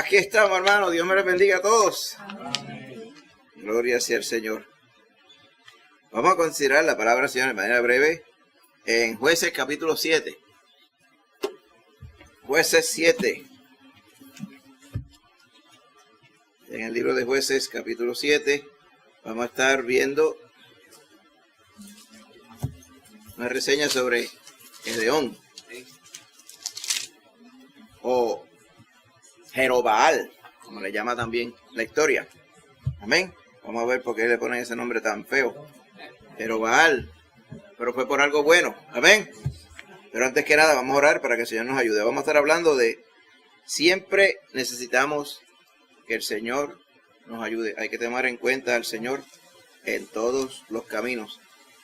Aquí estamos, hermano. Dios me les bendiga a todos. Amén. Gloria sea el Señor. Vamos a considerar la palabra del Señor de manera breve en Jueces capítulo 7. Jueces 7. En el libro de Jueces capítulo 7 vamos a estar viendo una reseña sobre Gedeón o Jerobaal, como le llama también la historia. Amén. Vamos a ver por qué le ponen ese nombre tan feo. Jerobaal. Pero fue por algo bueno. Amén. Pero antes que nada vamos a orar para que el Señor nos ayude. Vamos a estar hablando de siempre necesitamos que el Señor nos ayude. Hay que tomar en cuenta al Señor en todos los caminos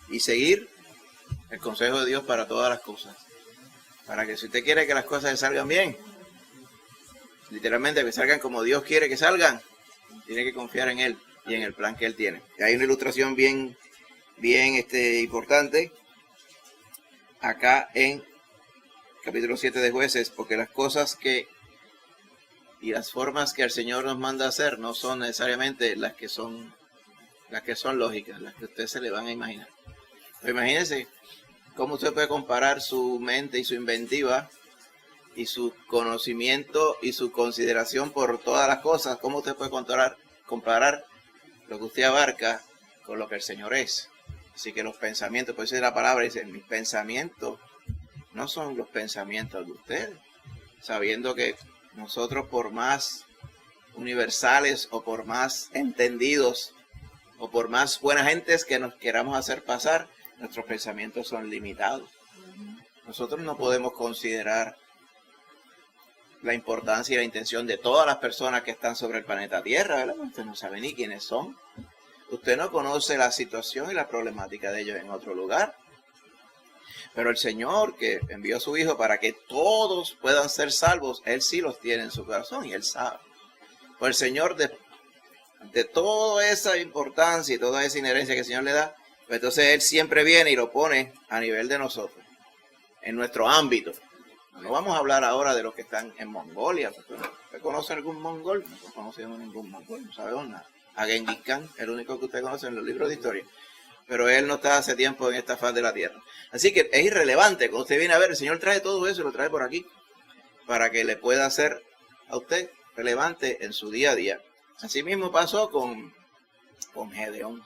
y seguir el consejo de Dios para todas las cosas. Para que si usted quiere que las cosas salgan bien, literalmente que salgan como Dios quiere que salgan, tiene que confiar en Él y en el plan que Él tiene. Y hay una ilustración bien importante acá en capítulo 7 de Jueces, porque las cosas y las formas que el Señor nos manda a hacer no son necesariamente las que son lógicas, las que usted se le van a imaginar. Pero imagínense cómo usted puede comparar su mente y su inventiva y su conocimiento y su consideración por todas las cosas. ¿Cómo usted puede comparar lo que usted abarca con lo que el Señor es? Así que los pensamientos, por eso la palabra dice, mis pensamientos no son los pensamientos de ustedes. Sabiendo que nosotros, por más universales o por más entendidos o por más buenas gentes que nos queramos hacer pasar, nuestros pensamientos son limitados. Nosotros no podemos considerar la importancia y la intención de todas las personas que están sobre el planeta Tierra, ¿verdad? Usted no sabe ni quiénes son. Usted no conoce la situación y la problemática de ellos en otro lugar. Pero el Señor, que envió a su Hijo para que todos puedan ser salvos, Él sí los tiene en su corazón y Él sabe. Pues el Señor, de toda esa importancia y toda esa inherencia que el Señor le da, pues entonces Él siempre viene y lo pone a nivel de nosotros, en nuestro ámbito. No vamos a hablar ahora de los que están en Mongolia. ¿Usted conoce algún mongol? No conocemos ningún mongol, no sabemos nada. A Genghis Khan, el único que usted conoce en los libros de historia. Pero él no está hace tiempo en esta faz de la tierra. Así que es irrelevante. Cuando usted viene a ver, el Señor trae todo eso y lo trae por aquí, para que le pueda hacer a usted relevante en su día a día. Así mismo pasó con Gedeón.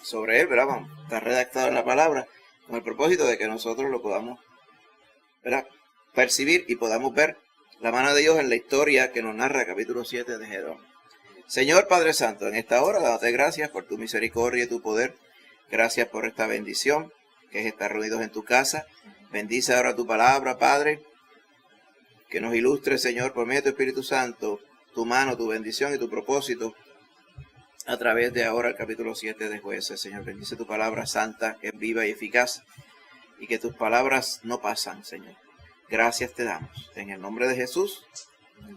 Sobre él, ¿verdad? Está redactado en la palabra, con el propósito de que nosotros lo podamos, ¿verdad?, percibir y podamos ver la mano de Dios en la historia que nos narra el capítulo 7 de Gedeón. Señor Padre Santo, en esta hora dándote gracias por tu misericordia y tu poder. Gracias por esta bendición que es estar reunidos en tu casa. Bendice ahora tu palabra, Padre, que nos ilustre, Señor, por medio de tu Espíritu Santo, tu mano, tu bendición y tu propósito a través de ahora el capítulo 7 de Jueces. Señor, bendice tu palabra santa, que es viva y eficaz, y que tus palabras no pasan, Señor. Gracias te damos. En el nombre de Jesús.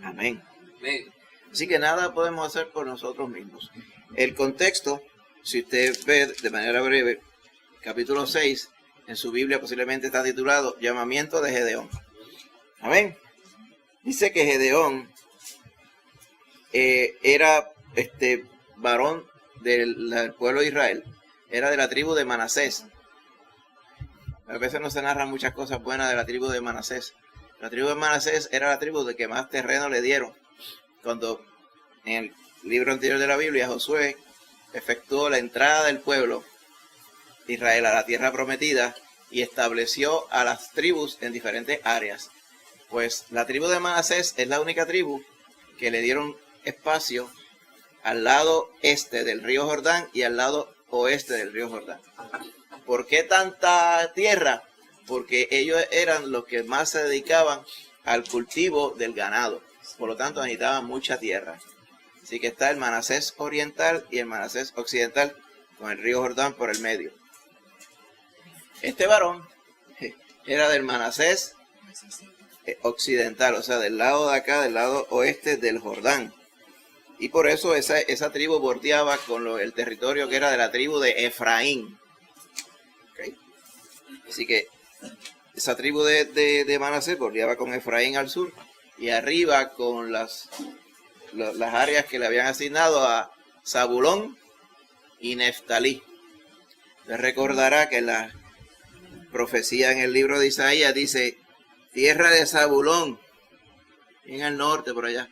Amén. Amén. Así que nada podemos hacer por nosotros mismos. El contexto, si usted ve de manera breve, capítulo 6, en su Biblia posiblemente está titulado Llamamiento de Gedeón. Amén. Dice que Gedeón era varón del pueblo de Israel. Era de la tribu de Manasés. A veces no se narran muchas cosas buenas de la tribu de Manasés. La tribu de Manasés era la tribu de que más terreno le dieron. Cuando en el libro anterior de la Biblia, Josué efectuó la entrada del pueblo de Israel a la tierra prometida y estableció a las tribus en diferentes áreas. Pues la tribu de Manasés es la única tribu que le dieron espacio al lado este del río Jordán y al lado oeste del río Jordán. ¿Por qué tanta tierra? Porque ellos eran los que más se dedicaban al cultivo del ganado. Por lo tanto, necesitaban mucha tierra. Así que está el Manasés oriental y el Manasés occidental, con el río Jordán por el medio. Este varón era del Manasés occidental, o sea, del lado de acá, del lado oeste del Jordán. Y por eso esa tribu bordeaba con el territorio que era de la tribu de Efraín. ¿Okay? Así que esa tribu de Manasés bordeaba con Efraín al sur y arriba con las áreas que le habían asignado a Zabulón y Neftalí. Les recordará que la profecía en el libro de Isaías dice, tierra de Zabulón, en el norte por allá,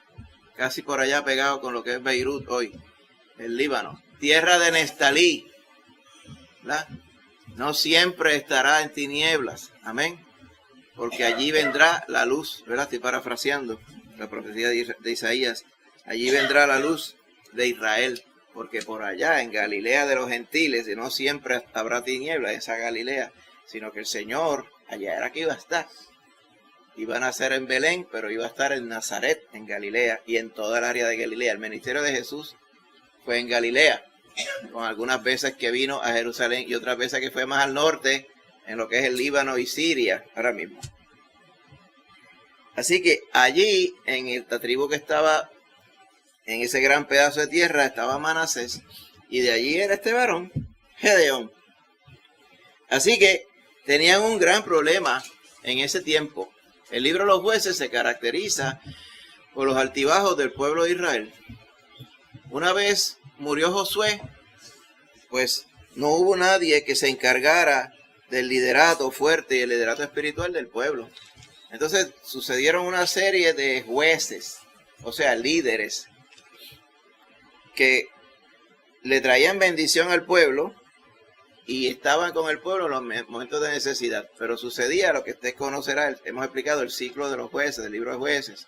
casi por allá pegado con lo que es Beirut hoy, el Líbano. Tierra de Neftalí, ¿verdad? No siempre estará en tinieblas, amén, porque allí vendrá la luz, ¿verdad? Estoy parafraseando la profecía de Isaías. Allí vendrá la luz de Israel, porque por allá en Galilea de los gentiles, y no siempre habrá tinieblas en esa Galilea, sino que el Señor allá era que iba a estar. Iba a nacer en Belén, pero iba a estar en Nazaret, en Galilea, y en toda el área de Galilea. El ministerio de Jesús fue en Galilea, con algunas veces que vino a Jerusalén y otras veces que fue más al norte, en lo que es el Líbano y Siria, ahora mismo. Así que allí, en la tribu que estaba en ese gran pedazo de tierra, estaba Manasés, y de allí era este varón, Gedeón. Así que tenían un gran problema en ese tiempo. El libro de los Jueces se caracteriza por los altibajos del pueblo de Israel. Una vez murió Josué, pues no hubo nadie que se encargara del liderato fuerte y el liderato espiritual del pueblo. Entonces sucedieron una serie de jueces, o sea, líderes, que le traían bendición al pueblo y estaban con el pueblo en los momentos de necesidad. Pero sucedía lo que usted conocerá, hemos explicado el ciclo de los jueces, del libro de Jueces.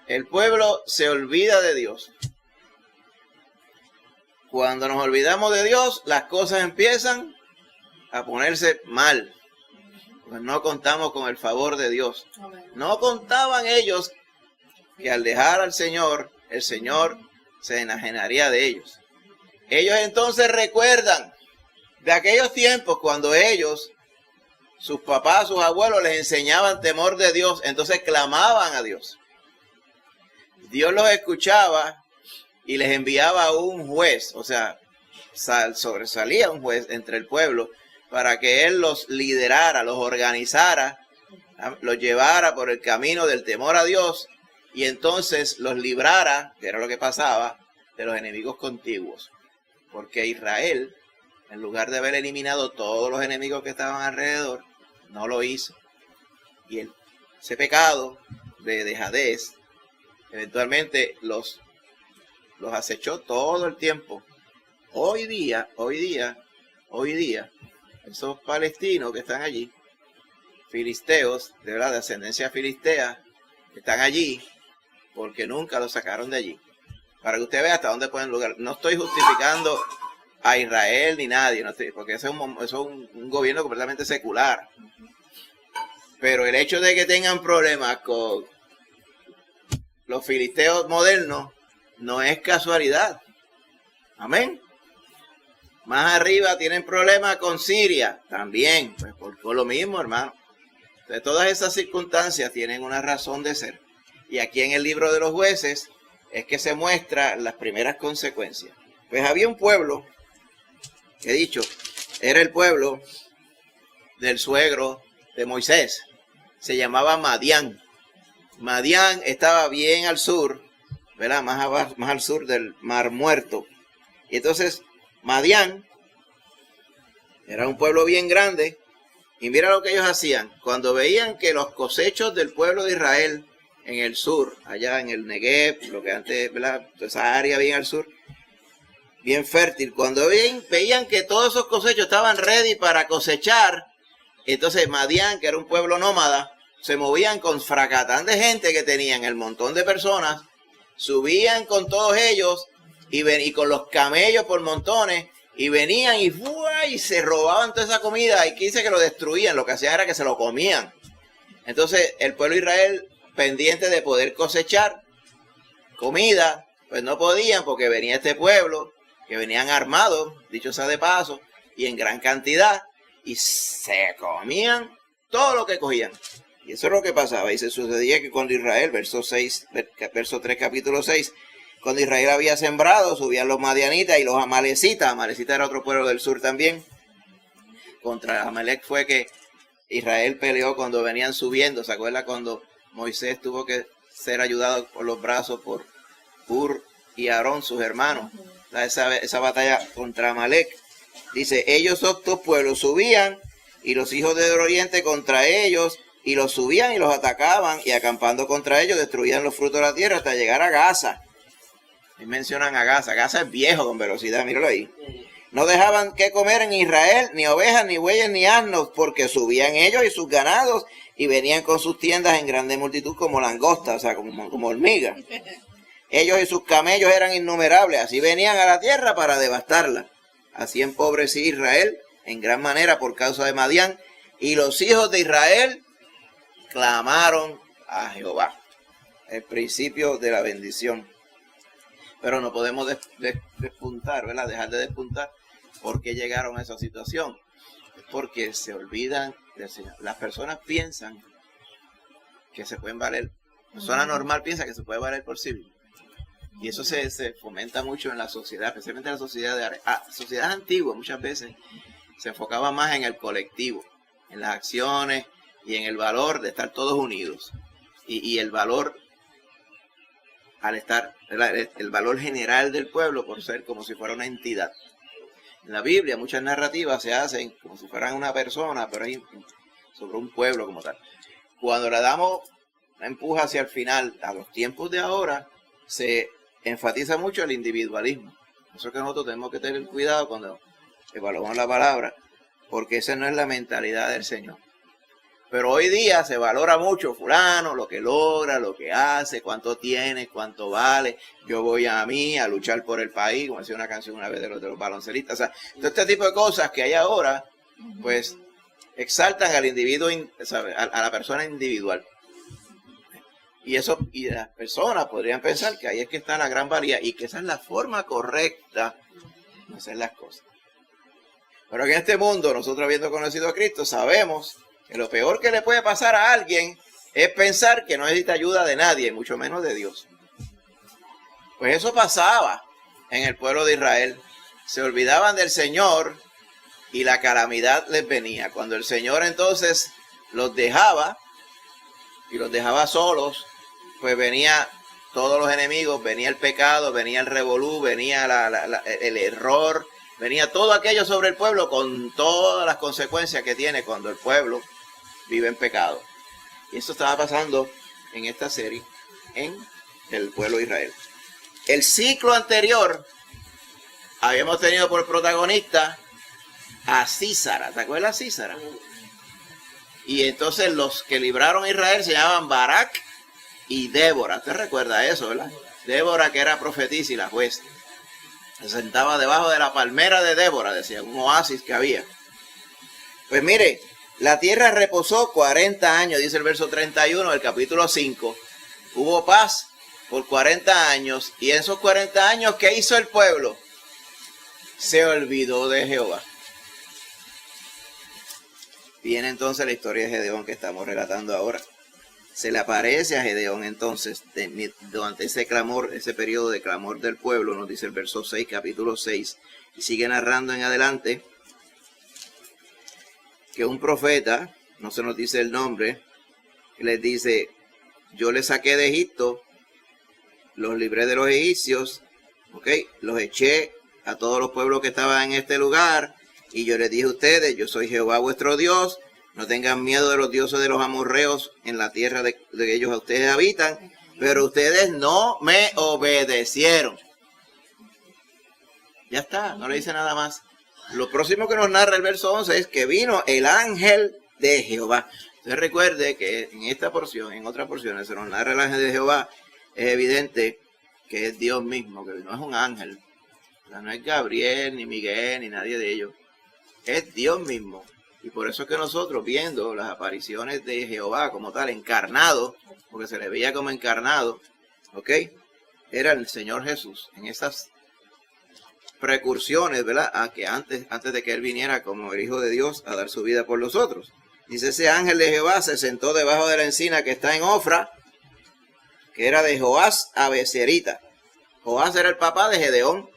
El pueblo se olvida de Dios. Cuando nos olvidamos de Dios, las cosas empiezan a ponerse mal. Pues no contamos con el favor de Dios. No contaban ellos que al dejar al Señor, el Señor se enajenaría de ellos. Ellos entonces recuerdan de aquellos tiempos cuando ellos, sus papás, sus abuelos les enseñaban temor de Dios, entonces clamaban a Dios. Dios los escuchaba y les enviaba un juez, o sea, sobresalía un juez entre el pueblo para que él los liderara, los organizara, los llevara por el camino del temor a Dios y entonces los librara, que era lo que pasaba, de los enemigos contiguos. Porque Israel, en lugar de haber eliminado todos los enemigos que estaban alrededor, no lo hizo. Y ese pecado de dejadez eventualmente los acechó todo el tiempo. Hoy día, esos palestinos que están allí, filisteos, de verdad, de ascendencia filistea, están allí porque nunca los sacaron de allí. Para que usted vea hasta dónde pueden lugar. No estoy justificando a Israel ni nadie, no estoy, porque eso es un gobierno completamente secular. Pero el hecho de que tengan problemas con los filisteos modernos no es casualidad. Amén. Más arriba tienen problemas con Siria también, pues por lo mismo, hermano. Entonces, todas esas circunstancias tienen una razón de ser. Y aquí en el libro de los Jueces es que se muestran las primeras consecuencias. Pues había un pueblo, que he dicho, era el pueblo del suegro de Moisés. Se llamaba Madián. Madián estaba bien al sur, ¿verdad? Más abajo, más al sur del Mar Muerto. Y entonces Madián era un pueblo bien grande. Y mira lo que ellos hacían. Cuando veían que los cosechos del pueblo de Israel en el sur, allá en el Negev, lo que antes, ¿verdad? Esa área bien al sur, bien fértil. Cuando veían que todos esos cosechos estaban ready para cosechar, entonces Madián, que era un pueblo nómada, se movían con fracatán de gente que tenían, el montón de personas, subían con todos ellos y con los camellos por montones, y venían y se robaban toda esa comida, y quise que lo destruían, lo que hacían era que se lo comían. Entonces el pueblo de Israel, pendiente de poder cosechar comida, pues no podían porque venía este pueblo, que venían armados, dicho sea de paso, y en gran cantidad, y se comían todo lo que cogían. Y eso es lo que pasaba, y se sucedía que cuando Israel, verso 3, capítulo 6, cuando Israel había sembrado, subían los madianitas y los amalecitas. Amalecitas era otro pueblo del sur también. Contra Amalec fue que Israel peleó cuando venían subiendo. ¿Se acuerda cuando Moisés tuvo que ser ayudado por los brazos por Hur y Aarón, sus hermanos. Esa batalla contra Amalek. Dice, ellos estos pueblos subían y los hijos del oriente contra ellos, y los subían y los atacaban, y acampando contra ellos destruían los frutos de la tierra hasta llegar a Gaza. Y mencionan a Gaza. Gaza es viejo con velocidad, míralo ahí. No dejaban que comer en Israel, ni ovejas, ni bueyes, ni asnos, porque subían ellos y sus ganados, y venían con sus tiendas en grande multitud como langostas, o sea, como hormigas. Ellos y sus camellos eran innumerables, así venían a la tierra para devastarla. Así empobrecí Israel en gran manera por causa de Madián, y los hijos de Israel clamaron a Jehová. El principio de la bendición. Pero no podemos despuntar, ¿verdad? Dejar de despuntar. ¿Por qué llegaron a esa situación? Es porque se olvidan del Señor. Las personas piensan que se pueden valer. La persona normal piensa que se puede valer por sí mismo. Y eso se fomenta mucho en la sociedad, especialmente en la sociedad antigua. Muchas veces se enfocaba más en el colectivo, en las acciones y en el valor de estar todos unidos. Y el valor, al estar, el valor general del pueblo por ser como si fuera una entidad. En la Biblia muchas narrativas se hacen como si fueran una persona, pero es sobre un pueblo como tal. Cuando le damos una empuja hacia el final, a los tiempos de ahora, se enfatiza mucho el individualismo. Eso es que nosotros tenemos que tener cuidado cuando evaluamos la palabra, porque esa no es la mentalidad del Señor. Pero hoy día se valora mucho fulano, lo que logra, lo que hace, cuánto tiene, cuánto vale. Yo voy a luchar por el país, como decía una canción una vez de los baloncelistas. O sea, todo este tipo de cosas que hay ahora, pues exaltan al individuo, a la persona individual. Y las personas podrían pensar que ahí es que está la gran valía y que esa es la forma correcta de hacer las cosas. Pero en este mundo, nosotros habiendo conocido a Cristo, sabemos que lo peor que le puede pasar a alguien es pensar que no necesita ayuda de nadie, mucho menos de Dios. Pues eso pasaba en el pueblo de Israel. Se olvidaban del Señor y la calamidad les venía. Cuando el Señor entonces los dejaba y los dejaba solos, pues venía todos los enemigos, venía el pecado, venía el revolú, venía el error, venía todo aquello sobre el pueblo con todas las consecuencias que tiene cuando el pueblo vive en pecado. Y eso estaba pasando en esta serie en el pueblo de Israel. El ciclo anterior habíamos tenido por protagonista a Sísara. ¿Te acuerdas de Sísara? Y entonces los que libraron a Israel se llamaban Barak y Débora. ¿Usted recuerda eso, verdad? Débora, que era profetisa y la juez. Se sentaba debajo de la palmera de Débora, decía, un oasis que había. Pues mire, la tierra reposó 40 años, dice el verso 31 del capítulo 5. Hubo paz por 40 años. Y en esos 40 años, ¿qué hizo el pueblo? Se olvidó de Jehová. Viene entonces la historia de Gedeón que estamos relatando ahora. Se le aparece a Gedeón entonces durante ese clamor, ese periodo de clamor del pueblo, nos dice el verso 6, capítulo 6, y sigue narrando en adelante que un profeta, no se nos dice el nombre, les dice, yo les saqué de Egipto, los libré de los egipcios, los eché a todos los pueblos que estaban en este lugar, y yo les dije a ustedes, yo soy Jehová vuestro Dios, no tengan miedo de los dioses de los amorreos en la tierra de que ellos a ustedes habitan, pero ustedes no me obedecieron. Ya está, no le dice nada más. Lo próximo que nos narra el verso 11 es que vino el ángel de Jehová. Usted recuerde que en esta porción, en otras porciones, se nos narra el ángel de Jehová. Es evidente que es Dios mismo, que no es un ángel. O sea, no es Gabriel, ni Miguel, ni nadie de ellos. Es Dios mismo. Y por eso es que nosotros, viendo las apariciones de Jehová como tal, encarnado, porque se le veía como encarnado, era el Señor Jesús en esas precursiones, ¿verdad? A que antes de que Él viniera como el Hijo de Dios a dar su vida por los otros. Dice, ese ángel de Jehová se sentó debajo de la encina que está en Ofra, que era de Joás Abeserita. Joás era el papá de Gedeón.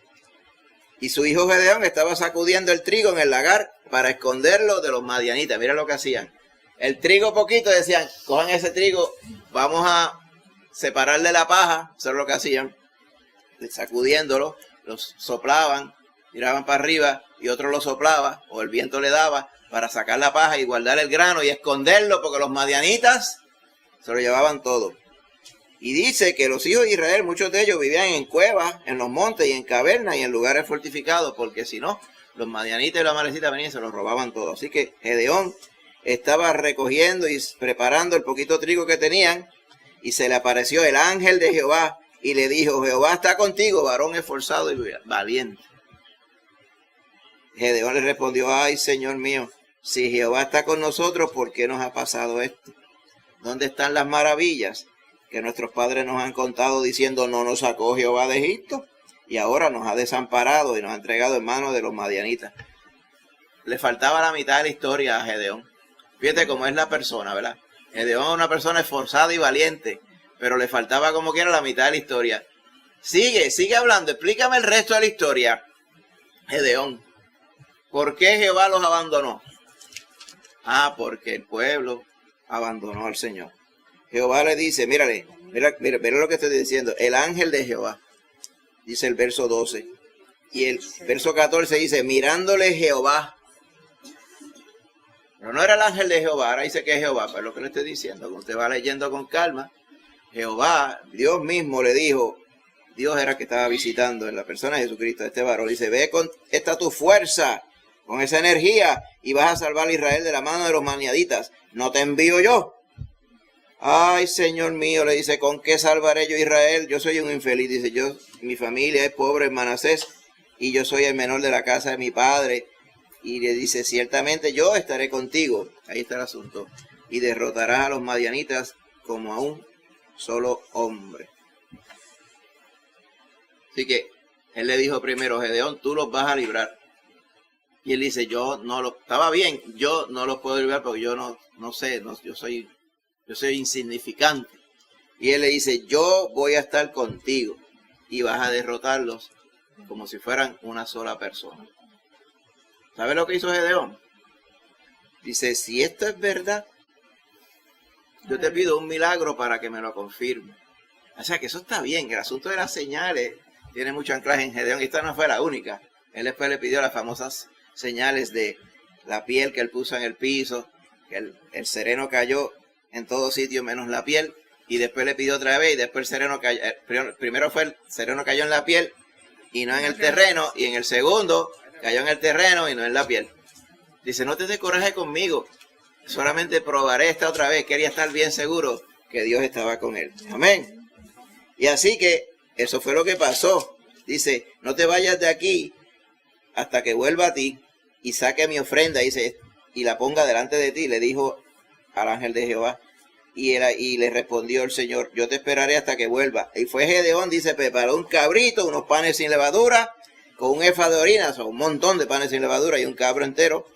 Y su hijo Gedeón estaba sacudiendo el trigo en el lagar para esconderlo de los madianitas. Mira lo que hacían. El trigo poquito, decían, cojan ese trigo, vamos a separarle la paja, eso es lo que hacían, sacudiéndolo, los soplaban, tiraban para arriba y otro lo soplaba, o el viento le daba, para sacar la paja y guardar el grano y esconderlo, porque los madianitas se lo llevaban todo. Y dice que los hijos de Israel, muchos de ellos vivían en cuevas, en los montes y en cavernas y en lugares fortificados, porque si no, los madianitas y los amalecitas venían y se los robaban todo. Así que Gedeón estaba recogiendo y preparando el poquito trigo que tenían, y se le apareció el ángel de Jehová y le dijo: Jehová está contigo, varón esforzado y valiente. Gedeón le respondió: ay, Señor mío, si Jehová está con nosotros, ¿por qué nos ha pasado esto? ¿Dónde están las maravillas que nuestros padres nos han contado diciendo: no nos sacó Jehová de Egipto? Y ahora nos ha desamparado y nos ha entregado en manos de los madianitas. Le faltaba la mitad de la historia a Gedeón. Fíjate cómo es la persona, ¿verdad? Gedeón es una persona esforzada y valiente, pero le faltaba como quiera la mitad de la historia. Sigue hablando, explícame el resto de la historia. Gedeón, ¿por qué Jehová los abandonó? Ah, porque el pueblo abandonó al Señor. Jehová le dice, mira lo que estoy diciendo, el ángel de Jehová, dice el verso 12, y el verso 14 dice, mirándole Jehová. Pero no era el ángel de Jehová, ahora dice que es Jehová, pero lo que le estoy diciendo, como usted va leyendo con calma, Jehová, Dios mismo le dijo, Dios era el que estaba visitando en la persona de Jesucristo, este varón, dice, ve con esta tu fuerza, con esa energía, y vas a salvar a Israel de la mano de los madianitas. ¿No te envío yo? Ay, Señor mío, le dice, ¿con qué salvaré yo a Israel? Yo soy un infeliz, dice, mi familia es pobre en Manasés, y yo soy el menor de la casa de mi padre. Y le dice, ciertamente yo estaré contigo, ahí está el asunto, y derrotarás a los madianitas como a un solo hombre. Así que él le dijo primero, Gedeón, tú los vas a librar. Y él dice, estaba bien, yo no los puedo librar porque yo no sé, yo soy insignificante. Y él le dice, yo voy a estar contigo y vas a derrotarlos como si fueran una sola persona. ¿Sabes lo que hizo Gedeón? Dice, si esto es verdad, yo te pido un milagro para que me lo confirme. O sea que eso está bien, el asunto de las señales tiene mucho anclaje en Gedeón, y esta no fue la única. Él después le pidió las famosas señales de la piel que él puso en el piso, que el sereno cayó en todo sitio menos la piel, y después le pidió otra vez, y después el sereno cayó, primero fue el sereno cayó en la piel y no en el terreno, y en el segundo cayó en el terreno y no en la piel. Dice, no te des coraje conmigo, solamente probaré esta otra vez. Quería estar bien seguro que Dios estaba con él. Amén. Y así que eso fue lo que pasó. Dice, no te vayas de aquí hasta que vuelva a ti y saque mi ofrenda, dice, y la ponga delante de ti, le dijo al ángel de Jehová. Y le respondió el Señor, yo te esperaré hasta que vuelva. Y fue Gedeón, dice, preparó un cabrito, unos panes sin levadura, con un efa de harina, o sea, un montón de panes sin levadura y un cabro entero.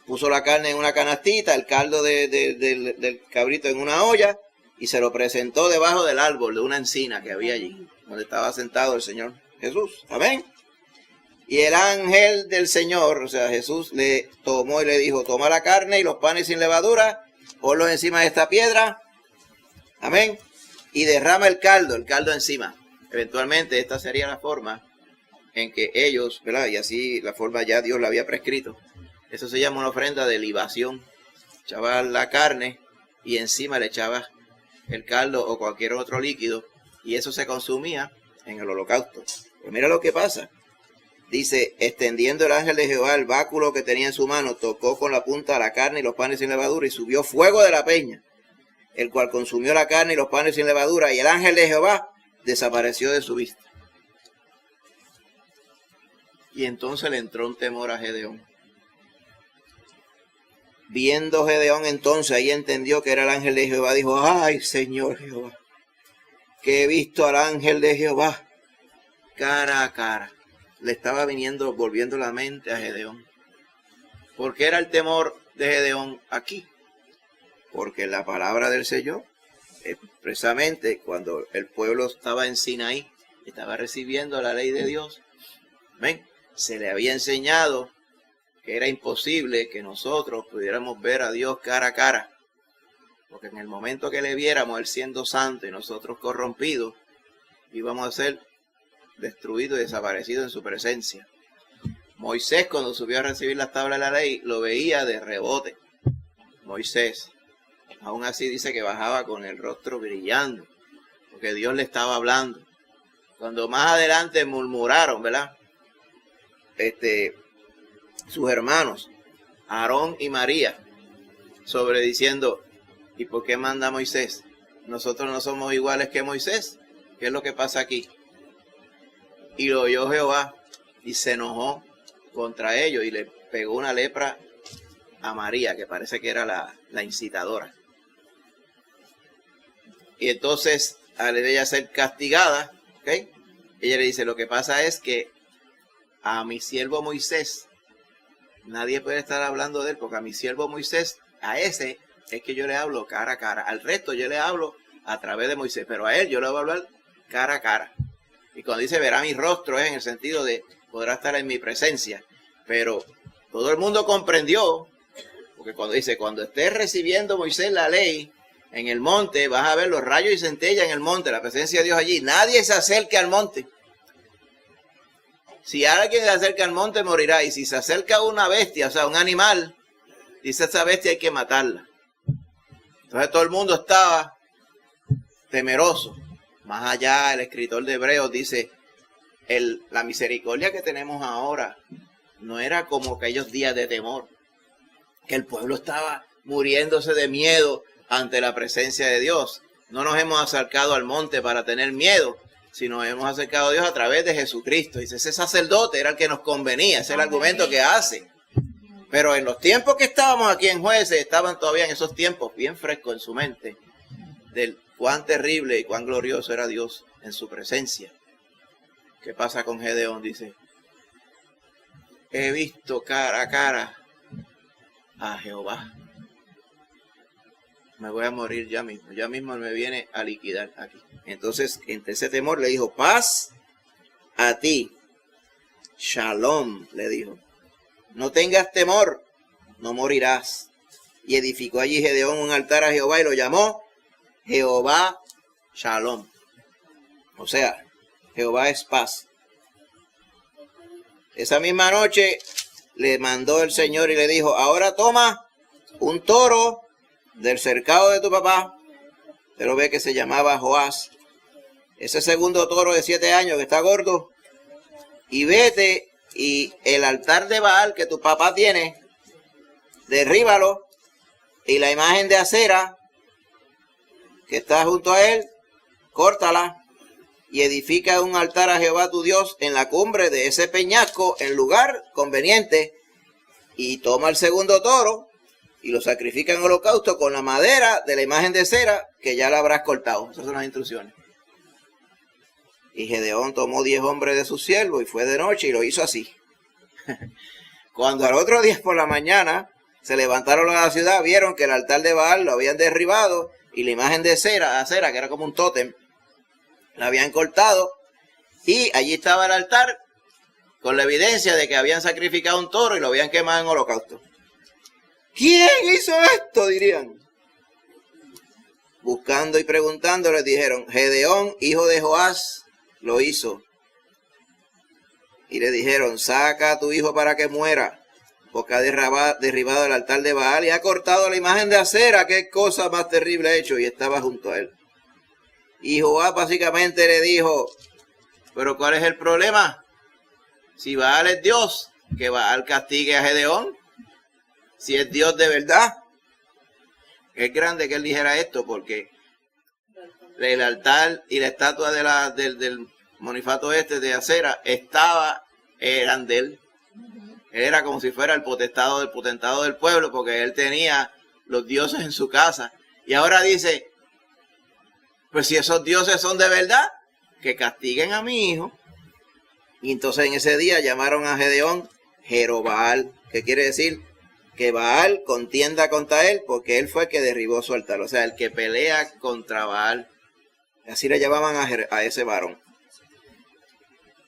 Puso la carne en una canastita, el caldo del cabrito en una olla, y se lo presentó debajo del árbol de una encina que había allí, donde estaba sentado el Señor Jesús. Amén. Y el ángel del Señor, o sea, Jesús, le tomó y le dijo, toma la carne y los panes sin levadura, ponlos encima de esta piedra. Amén. Y derrama el caldo encima. Eventualmente esta sería la forma en que ellos, ¿verdad? Y así la forma ya Dios la había prescrito. Eso se llama una ofrenda de libación. Echaba la carne y encima le echaba el caldo o cualquier otro líquido, y eso se consumía en el holocausto. Pues mira lo que pasa. Dice, extendiendo el ángel de Jehová el báculo que tenía en su mano, tocó con la punta la carne y los panes sin levadura, y subió fuego de la peña, el cual consumió la carne y los panes sin levadura, y el ángel de Jehová desapareció de su vista. Y entonces le entró un temor a Gedeón. Viendo Gedeón entonces, ahí entendió que era el ángel de Jehová, dijo, ay, Señor Jehová, que he visto al ángel de Jehová cara a cara. Le estaba volviendo la mente a Gedeón. ¿Por qué era el temor de Gedeón aquí? Porque la palabra del Señor, expresamente cuando el pueblo estaba en Sinaí, estaba recibiendo la ley de Dios, ¿ven? Se le había enseñado que era imposible que nosotros pudiéramos ver a Dios cara a cara, porque en el momento que le viéramos, Él siendo santo y nosotros corrompidos, íbamos a ser destruidos y desaparecidos en su presencia. Moisés, cuando subió a recibir las tablas de la ley, lo veía de rebote. Moisés, aún así dice que bajaba con el rostro brillando, porque Dios le estaba hablando. Cuando más adelante murmuraron, ¿verdad? Sus hermanos, Aarón y María, sobre diciendo, ¿y por qué manda Moisés? Nosotros no somos iguales que Moisés. ¿Qué es lo que pasa aquí? Y lo oyó Jehová y se enojó contra ellos y le pegó una lepra a María, que parece que era la incitadora. Y entonces, al ella ser castigada, ¿okay? Ella le dice, lo que pasa es que a mi siervo Moisés, nadie puede estar hablando de él, porque a mi siervo Moisés, a ese es que yo le hablo cara a cara. Al resto yo le hablo a través de Moisés, pero a él yo le voy a hablar cara a cara. Y cuando dice verá mi rostro, es en el sentido de podrá estar en mi presencia. Pero todo el mundo comprendió, porque cuando dice, cuando estés recibiendo Moisés la ley en el monte, vas a ver los rayos y centellas en el monte, la presencia de Dios allí. Nadie se acerque al monte. Si alguien se acerca al monte, morirá. Y si se acerca a una bestia, o sea, un animal, dice esa bestia hay que matarla. Entonces todo el mundo estaba temeroso. Más allá, el escritor de Hebreos dice, la misericordia que tenemos ahora no era como aquellos días de temor, que el pueblo estaba muriéndose de miedo ante la presencia de Dios. No nos hemos acercado al monte para tener miedo, sino hemos acercado a Dios a través de Jesucristo. Dice, ese sacerdote era el que nos convenía, ese es el argumento que hace. Pero en los tiempos que estábamos aquí en Jueces, estaban todavía en esos tiempos bien frescos en su mente, del cuán terrible y cuán glorioso era Dios en su presencia. ¿Qué pasa con Gedeón? Dice, he visto cara a cara a Jehová. Me voy a morir ya mismo me viene a liquidar aquí. Entonces, entre ese temor le dijo, paz a ti, shalom, le dijo. No tengas temor, no morirás. Y edificó allí Gedeón un altar a Jehová y lo llamó Jehová Shalom. O sea, Jehová es paz. Esa misma noche le mandó el Señor y le dijo, ahora toma un toro del cercado de tu papá. Usted lo ve que se llamaba Joás. Ese segundo toro de 7 años que está gordo. Y vete y el altar de Baal que tu papá tiene, derríbalo. Y la imagen de acera que está junto a él, córtala. Y edifica un altar a Jehová tu Dios en la cumbre de ese peñasco, en lugar conveniente. Y toma el segundo toro y lo sacrifica en holocausto con la madera de la imagen de cera que ya la habrás cortado. Esas son las instrucciones. Y Gedeón tomó 10 hombres de sus siervos y fue de noche y lo hizo así. Cuando al otro día por la mañana se levantaron a la ciudad, vieron que el altar de Baal lo habían derribado y la imagen de cera, que era como un tótem, la habían cortado, y allí estaba el altar con la evidencia de que habían sacrificado un toro y lo habían quemado en holocausto. ¿Quién hizo esto?, dirían. Buscando y preguntando les dijeron, Gedeón, hijo de Joás, lo hizo. Y le dijeron, saca a tu hijo para que muera, porque ha derribado el altar de Baal y ha cortado la imagen de acera. Qué cosa más terrible ha hecho. Y estaba junto a él. Y Joab básicamente le dijo, pero ¿cuál es el problema? Si Baal es Dios, que Baal castigue a Gedeón. Si es Dios de verdad. Es grande que él dijera esto, porque el altar y la estatua del monifato de acera eran de él. Él era como si fuera el potentado del pueblo, porque él tenía los dioses en su casa. Y ahora dice, pues si esos dioses son de verdad, que castiguen a mi hijo. Y entonces en ese día llamaron a Gedeón Jerobaal, que quiere decir que Baal contienda contra él, porque él fue el que derribó su altar. O sea, el que pelea contra Baal. Así le llamaban a ese varón.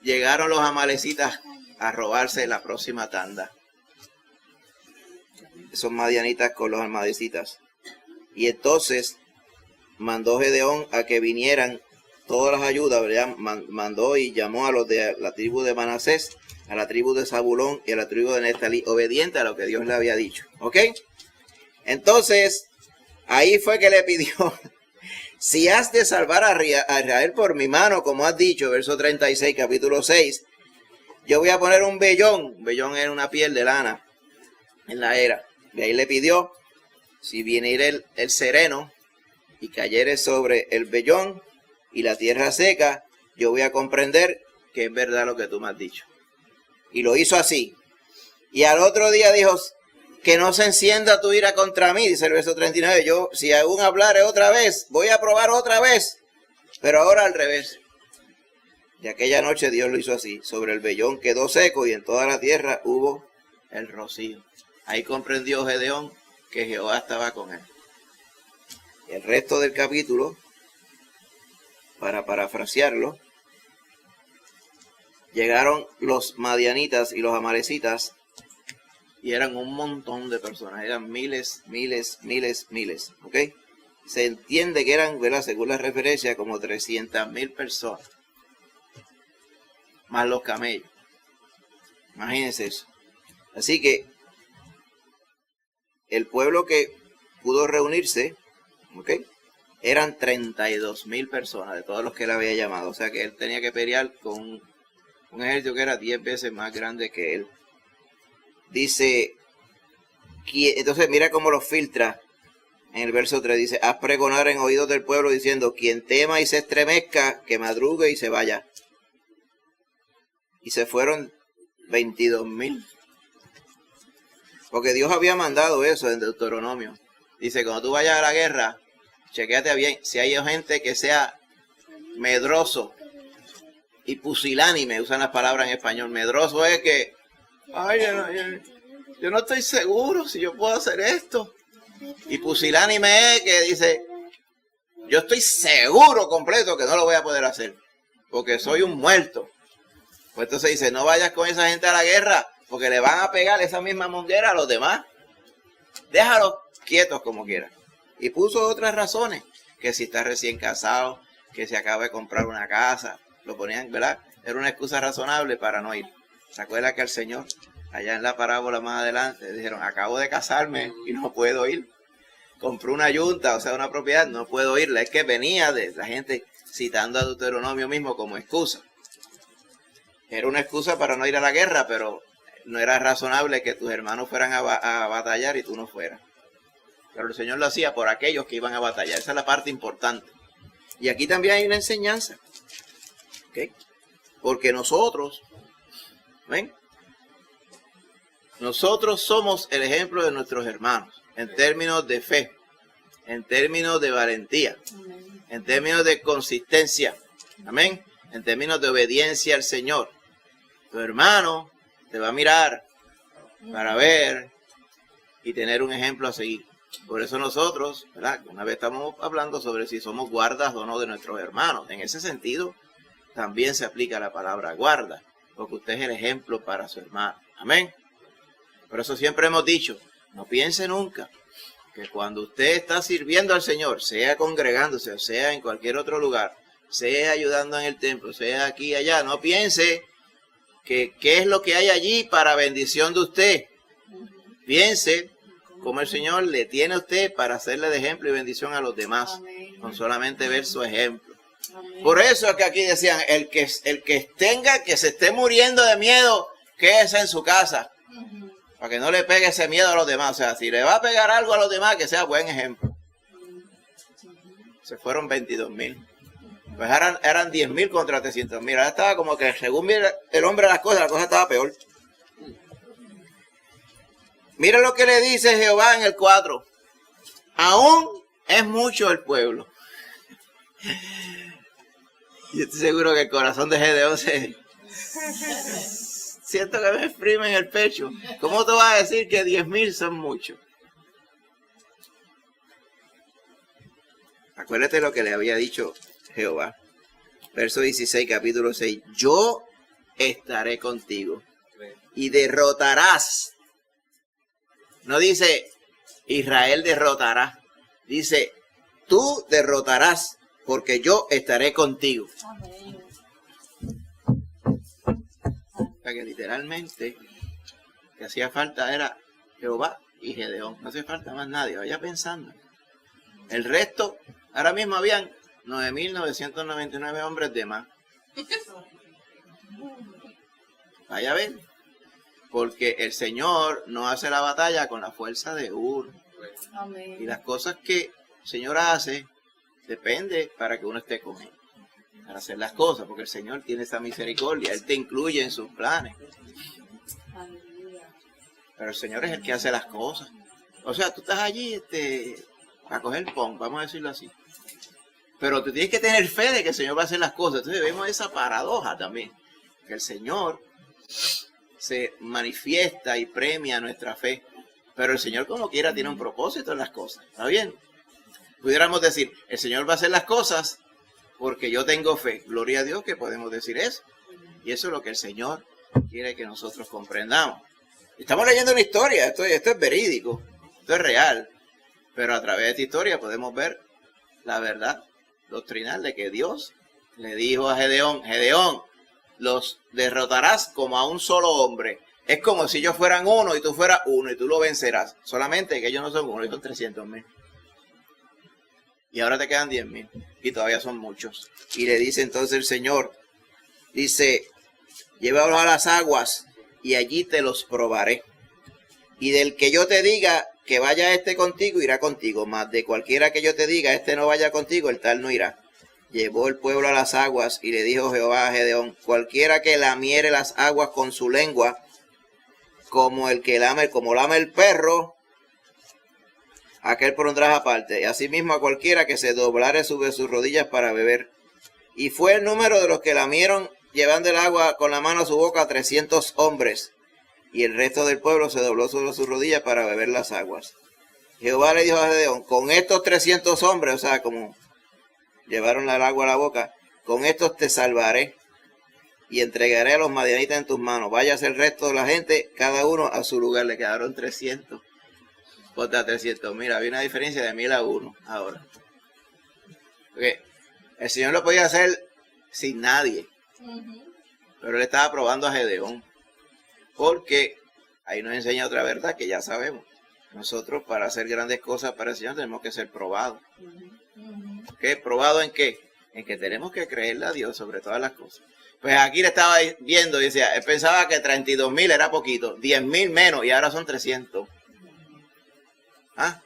Llegaron los amalecitas a robarse la próxima tanda. esos madianitas con los amalecitas. Y entonces mandó Gedeón a que vinieran todas las ayudas, ¿verdad? Mandó y llamó a los de la tribu de Manasés, a la tribu de Zabulón y a la tribu de Neftalí, obediente a lo que Dios le había dicho. ¿Ok? Entonces, ahí fue que le pidió, si has de salvar a Israel por mi mano, como has dicho, verso 36, capítulo 6, yo voy a poner un vellón. Un vellón era una piel de lana en la era. Y ahí le pidió, si viene el sereno y cayere sobre el vellón y la tierra seca, yo voy a comprender que es verdad lo que tú me has dicho. Y lo hizo así. Y al otro día dijo, que no se encienda tu ira contra mí, dice el verso 39. Yo, si aún hablare otra vez, voy a probar otra vez, pero ahora al revés. Y aquella noche Dios lo hizo así. Sobre el vellón quedó seco y en toda la tierra hubo el rocío. Ahí comprendió Gedeón que Jehová estaba con él. El resto del capítulo, para parafrasearlo, llegaron los madianitas y los amalecitas y eran un montón de personas, eran miles, ¿ok? Se entiende que eran, ¿verdad?, según la referencia, como 300,000 personas, más los camellos. Imagínense eso. Así que el pueblo que pudo reunirse, ¿ok?, eran 32,000 personas de todos los que él había llamado. O sea que él tenía que pelear con un ejército que era 10 veces más grande que él. Dice, entonces mira cómo lo filtra en el verso 3. Dice, haz pregonar en oídos del pueblo diciendo, quien tema y se estremezca, que madrugue y se vaya. Y se fueron 22,000. Porque Dios había mandado eso en Deuteronomio. Dice, cuando tú vayas a la guerra, chequéate bien, si hay gente que sea medroso y pusilánime, usan las palabras en español. Medroso es que, ay, yo no estoy seguro si yo puedo hacer esto. Y pusilánime es que dice, yo estoy seguro completo que no lo voy a poder hacer, porque soy un muerto. Pues entonces dice, no vayas con esa gente a la guerra, porque le van a pegar esa misma monguera a los demás. Déjalos quietos como quieran. Y puso otras razones, que si está recién casado, que se acaba de comprar una casa, lo ponían, ¿verdad? Era una excusa razonable para no ir. ¿Se acuerda que al Señor, allá en la parábola más adelante, dijeron, acabo de casarme y no puedo ir? Compró una yunta, o sea, una propiedad, no puedo ir. Es que venía de la gente citando a Deuteronomio mismo como excusa. Era una excusa para no ir a la guerra, pero no era razonable que tus hermanos fueran a batallar y tú no fueras. Pero el Señor lo hacía por aquellos que iban a batallar. Esa es la parte importante. Y aquí también hay una enseñanza. ¿Okay? Porque nosotros, ¿ven?, nosotros somos el ejemplo de nuestros hermanos en términos de fe, en términos de valentía, en términos de consistencia, amén, en términos de obediencia al Señor. Tu hermano te va a mirar para ver y tener un ejemplo a seguir. Por eso nosotros, ¿verdad?, una vez estamos hablando sobre si somos guardas o no de nuestros hermanos. En ese sentido, también se aplica la palabra guarda, porque usted es el ejemplo para su hermano. Amén. Por eso siempre hemos dicho, no piense nunca que cuando usted está sirviendo al Señor, sea congregándose, o sea en cualquier otro lugar, sea ayudando en el templo, sea aquí y allá, no piense que qué es lo que hay allí para bendición de usted. Piense como el Señor le tiene a usted para hacerle de ejemplo y bendición a los demás, con solamente ver su ejemplo. Por eso es que aquí decían, el que se esté muriendo de miedo, quédese en su casa, para que no le pegue ese miedo a los demás. O sea, si le va a pegar algo a los demás, que sea buen ejemplo. Se fueron 22,000. Pues eran 10,000 contra 300,000. Ahora estaba como que, según mira el hombre las cosas, la cosa estaba peor. Mira lo que le dice Jehová en el 4. Aún es mucho el pueblo. Yo estoy seguro que el corazón de Gedeón siento que me exprime en el pecho. ¿Cómo tú vas a decir que 10,000 son muchos? Acuérdate lo que le había dicho Jehová. Verso 16, capítulo 6. Yo estaré contigo y derrotarás No dice Israel derrotará. Dice, tú derrotarás porque yo estaré contigo. Amén. O sea que literalmente lo que hacía falta era Jehová y Gedeón. No hace falta más nadie. Vaya pensando. El resto, ahora mismo habían 9.999 hombres de más. Vaya a ver. Porque el Señor no hace la batalla con la fuerza de uno. Amén. Y las cosas que el Señor hace, depende para que uno esté con Él. Para hacer las cosas, porque el Señor tiene esa misericordia. Él te incluye en sus planes. Aleluya. Pero el Señor es el que hace las cosas. O sea, tú estás allí a coger pon, vamos a decirlo así. Pero tú tienes que tener fe de que el Señor va a hacer las cosas. Entonces vemos esa paradoja también. Que el Señor se manifiesta y premia nuestra fe. Pero el Señor como quiera tiene un propósito en las cosas. ¿Está bien? Pudiéramos decir, el Señor va a hacer las cosas porque yo tengo fe. Gloria a Dios que podemos decir eso. Y eso es lo que el Señor quiere que nosotros comprendamos. Estamos leyendo una historia, esto es verídico, esto es real. Pero a través de esta historia podemos ver la verdad doctrinal de que Dios le dijo a Gedeón, Gedeón, los derrotarás como a un solo hombre. Es como si ellos fueran uno y tú fueras uno y tú lo vencerás. Solamente que ellos no son uno, ellos son 300,000. Y ahora te quedan 10,000 y todavía son muchos. Y le dice entonces el Señor, dice, llévalos a las aguas y allí te los probaré. Y del que yo te diga que vaya este contigo, irá contigo. Mas de cualquiera que yo te diga, este no vaya contigo, el tal no irá. Llevó el pueblo a las aguas y le dijo Jehová a Gedeón, cualquiera que lamiere las aguas con su lengua, como lame el perro, aquel pondrás aparte. Y asimismo a cualquiera que se doblare sobre sus rodillas para beber. Y fue el número de los que lamieron llevando el agua con la mano a su boca 300 hombres. Y el resto del pueblo se dobló sobre sus rodillas para beber las aguas. Jehová le dijo a Gedeón, con estos 300 hombres, o sea, como llevaron el agua a la boca, con estos te salvaré y entregaré a los madianitas en tus manos. Váyase el resto de la gente, cada uno a su lugar. Le quedaron 300 contra 300. Mira, había una diferencia de 1,000 a 1 ahora. Porque el Señor lo podía hacer sin nadie, pero él estaba probando a Gedeón. Porque ahí nos enseña otra verdad que ya sabemos. Nosotros para hacer grandes cosas para el Señor tenemos que ser probados. ¿Qué? ¿Probado en qué? En que tenemos que creerle a Dios sobre todas las cosas. Pues aquí le estaba viendo y decía, él pensaba que 32,000 era poquito, 10,000 menos y ahora son 300. ¿Ah?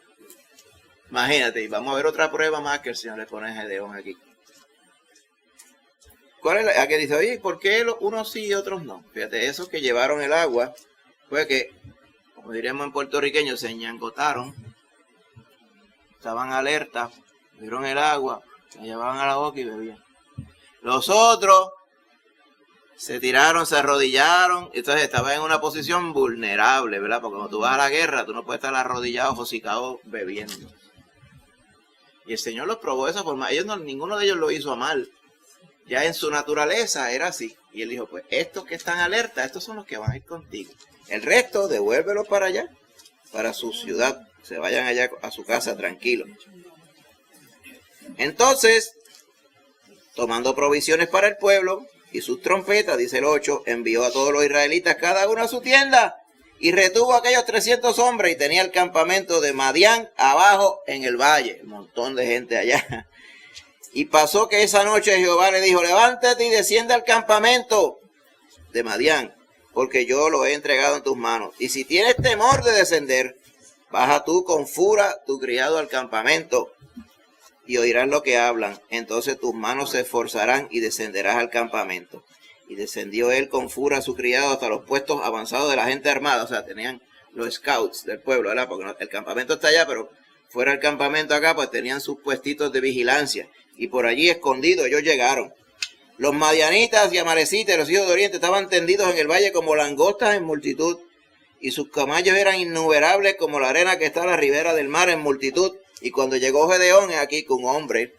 Imagínate, y vamos a ver otra prueba más que el Señor le pone a Gedeón aquí. ¿Cuál es la? Aquí dice, oye, ¿por qué unos sí y otros no? Fíjate, esos que llevaron el agua, fue que, como diríamos en puertorriqueño, se ñangotaron, estaban alerta, vieron el agua, se llevaban a la boca y bebían. Los otros se tiraron, se arrodillaron, entonces estaban en una posición vulnerable, ¿verdad? Porque cuando tú vas a la guerra, tú no puedes estar arrodillado, hocicado, bebiendo. Y el Señor los probó de esa forma. Ninguno de ellos lo hizo a mal. Ya en su naturaleza era así. Y él dijo, pues estos que están alerta, estos son los que van a ir contigo. El resto, devuélvelos para allá, para su ciudad. Se vayan allá a su casa tranquilos. Entonces, tomando provisiones para el pueblo y sus trompetas, dice el 8, envió a todos los israelitas cada uno a su tienda y retuvo a aquellos 300 hombres y tenía el campamento de Madián abajo en el valle. Un montón de gente allá. Y pasó que esa noche Jehová le dijo, levántate y desciende al campamento de Madián, porque yo lo he entregado en tus manos. Y si tienes temor de descender, baja tú con fura tu criado al campamento y oirás lo que hablan. Entonces tus manos se esforzarán y descenderás al campamento. Y descendió él con fura a su criado hasta los puestos avanzados de la gente armada. O sea, tenían los scouts del pueblo, ¿verdad? Porque el campamento está allá, pero fuera del campamento acá, pues tenían sus puestitos de vigilancia. Y por allí escondidos ellos llegaron. Los madianitas y amalecitas, los hijos de Oriente, estaban tendidos en el valle como langostas en multitud. Y sus camellos eran innumerables como la arena que está a la ribera del mar en multitud. Y cuando llegó Gedeón, aquí con un hombre,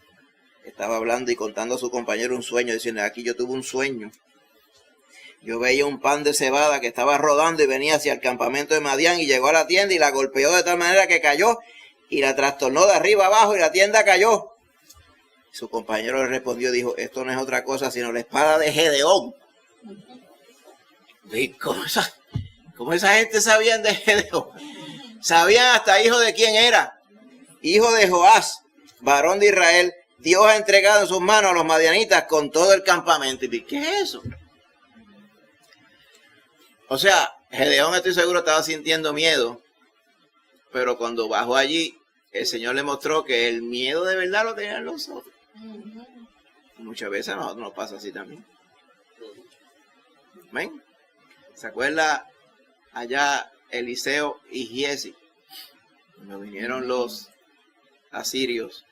estaba hablando y contando a su compañero un sueño, diciendo, aquí yo tuve un sueño. Yo veía un pan de cebada que estaba rodando y venía hacia el campamento de Madián y llegó a la tienda y la golpeó de tal manera que cayó y la trastornó de arriba abajo y la tienda cayó. Su compañero le respondió, dijo, esto no es otra cosa sino la espada de Gedeón. ¿Y cómo esa gente sabían de Gedeón? Sabían hasta hijo de quién era. Hijo de Joás, varón de Israel. Dios ha entregado en sus manos a los madianitas con todo el campamento. ¿Y qué es eso? O sea, Gedeón, estoy seguro, estaba sintiendo miedo. Pero cuando bajó allí, el Señor le mostró que el miedo de verdad lo tenían los otros. Muchas veces a nosotros nos pasa así también. ¿Ven? ¿Se acuerda allá Eliseo y Giesi? Cuando vinieron los asirios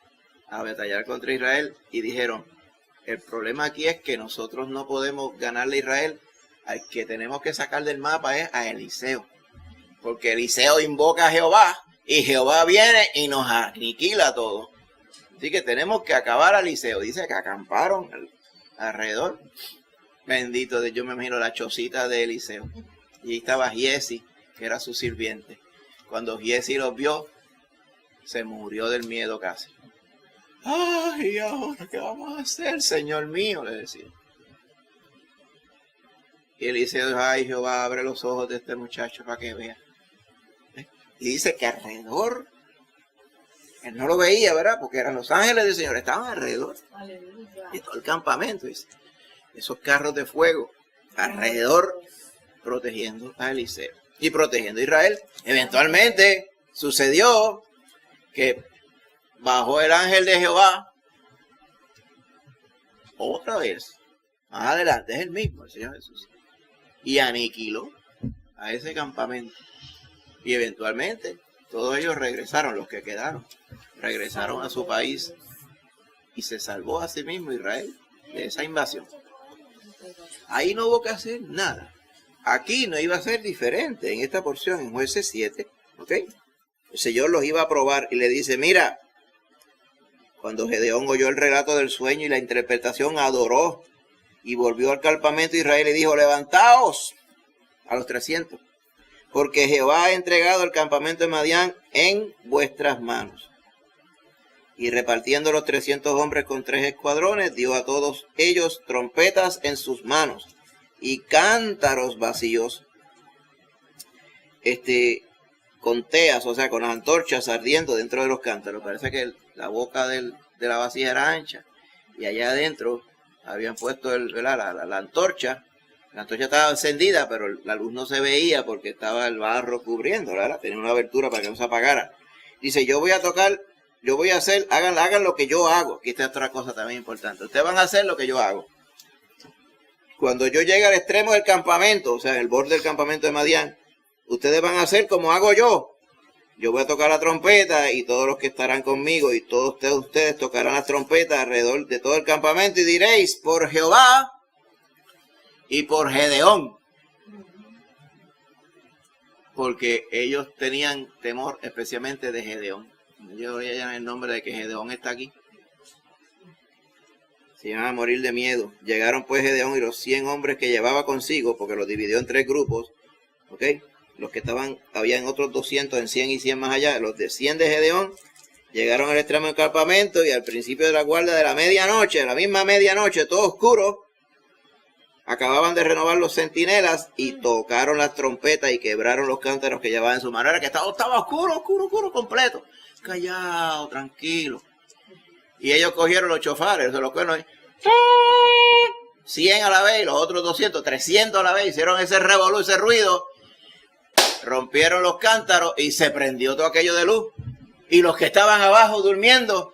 a batallar contra Israel y dijeron, el problema aquí es que nosotros no podemos ganarle a Israel, al que tenemos que sacar del mapa es a Eliseo, porque Eliseo invoca a Jehová y Jehová viene y nos aniquila a todos. Así que tenemos que acabar a Eliseo. Dice que acamparon alrededor. Bendito de yo me imagino la chocita de Eliseo. Y ahí estaba Giesi, que era su sirviente. Cuando Giesi los vio, se murió del miedo casi. Ay, ahora qué vamos a hacer, Señor mío, le decía. Y Eliseo dijo, ay, Jehová, abre los ojos de este muchacho para que vea. Y dice que alrededor, él no lo veía, ¿verdad? Porque eran los ángeles del Señor, estaban alrededor. Aleluya. De todo el campamento, dice. Esos carros de fuego alrededor protegiendo a Eliseo y protegiendo a Israel. Eventualmente sucedió que bajó el ángel de Jehová otra vez. Más adelante es el mismo, el Señor Jesús. Y aniquiló a ese campamento. Y eventualmente todos ellos regresaron, los que quedaron, regresaron a su país. Y se salvó a sí mismo Israel de esa invasión. Ahí no hubo que hacer nada. Aquí no iba a ser diferente en esta porción, en Jueces 7. ¿Ok? El Señor los iba a probar y le dice, mira, cuando Gedeón oyó el relato del sueño y la interpretación, adoró y volvió al campamento de Israel y dijo, levantaos a los 300, porque Jehová ha entregado el campamento de Madián en vuestras manos. Y repartiendo los 300 hombres con 3 escuadrones, dio a todos ellos trompetas en sus manos y cántaros vacíos, con teas, o sea, con las antorchas ardiendo dentro de los cántaros. Parece que la boca de la vasija era ancha y allá adentro habían puesto la antorcha. La antorcha estaba encendida, pero la luz no se veía porque estaba el barro cubriendo, ¿verdad? Tenía una abertura para que no se apagara. Dice, yo voy a tocar, yo voy a hacer, hagan lo que yo hago. Aquí está otra cosa también importante. Ustedes van a hacer lo que yo hago. Cuando yo llegue al extremo del campamento, o sea, el borde del campamento de Madián, ustedes van a hacer como hago yo. Yo voy a tocar la trompeta y todos los que estarán conmigo y todos ustedes tocarán las trompetas alrededor de todo el campamento y diréis, por Jehová y por Gedeón. Porque ellos tenían temor especialmente de Gedeón. Yo voy a llamar el nombre de que Gedeón está aquí. Se iban a morir de miedo. Llegaron pues Gedeón y los 100 hombres que llevaba consigo, porque los dividió en 3 grupos, ¿ok? Los que habían otros 200 en 100 y 100 más allá. Los de 100 de Gedeón llegaron al extremo del campamento y al principio de la guardia de la medianoche, a la misma medianoche, todo oscuro, acababan de renovar los centinelas y tocaron las trompetas y quebraron los cántaros que llevaban en su mano. Era que estaba oscuro, completo. Callado, tranquilo. Y ellos cogieron los chofares, los cuernos, 100 a la vez, y los otros 200, 300 a la vez, hicieron ese revolú, ese ruido, rompieron los cántaros y se prendió todo aquello de luz. Y los que estaban abajo durmiendo,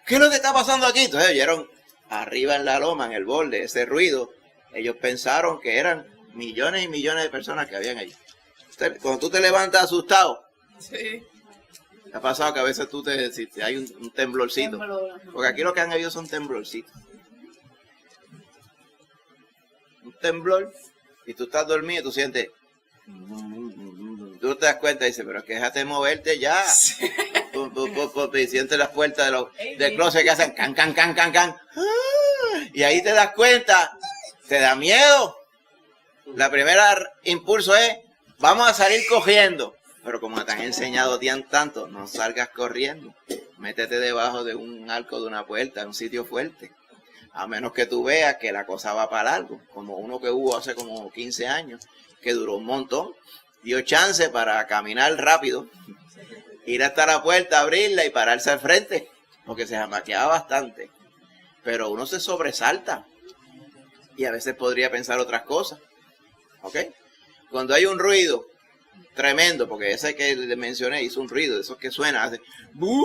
¿qué es lo que está pasando aquí? Entonces oyeron arriba en la loma, en el borde, ese ruido. Ellos pensaron que eran millones y millones de personas que habían allí. Cuando tú te levantas asustado, Sí. ¿te ha pasado que a veces si hay un temblorcito? Porque aquí lo que han habido son temblorcitos. Un temblor, y tú estás dormido y tú sientes... Tú te das cuenta y dices, pero es que déjate moverte ya. Sí. Y sientes las puertas del closet que hacen can. Y ahí te das cuenta, te da miedo. La primera impulso es, vamos a salir cogiendo. Pero como te han enseñado tanto, no salgas corriendo. Métete debajo de un arco de una puerta, en un sitio fuerte. A menos que tú veas que la cosa va para largo. Como uno que hubo hace como 15 años, que duró un montón. Dio chance para caminar rápido, ir hasta la puerta, abrirla y pararse al frente. Porque se jamaqueaba bastante. Pero uno se sobresalta. Y a veces podría pensar otras cosas. ¿Ok? Cuando hay un ruido tremendo, porque ese que le mencioné hizo un ruido, de esos que suena, hace ¡buuuuy!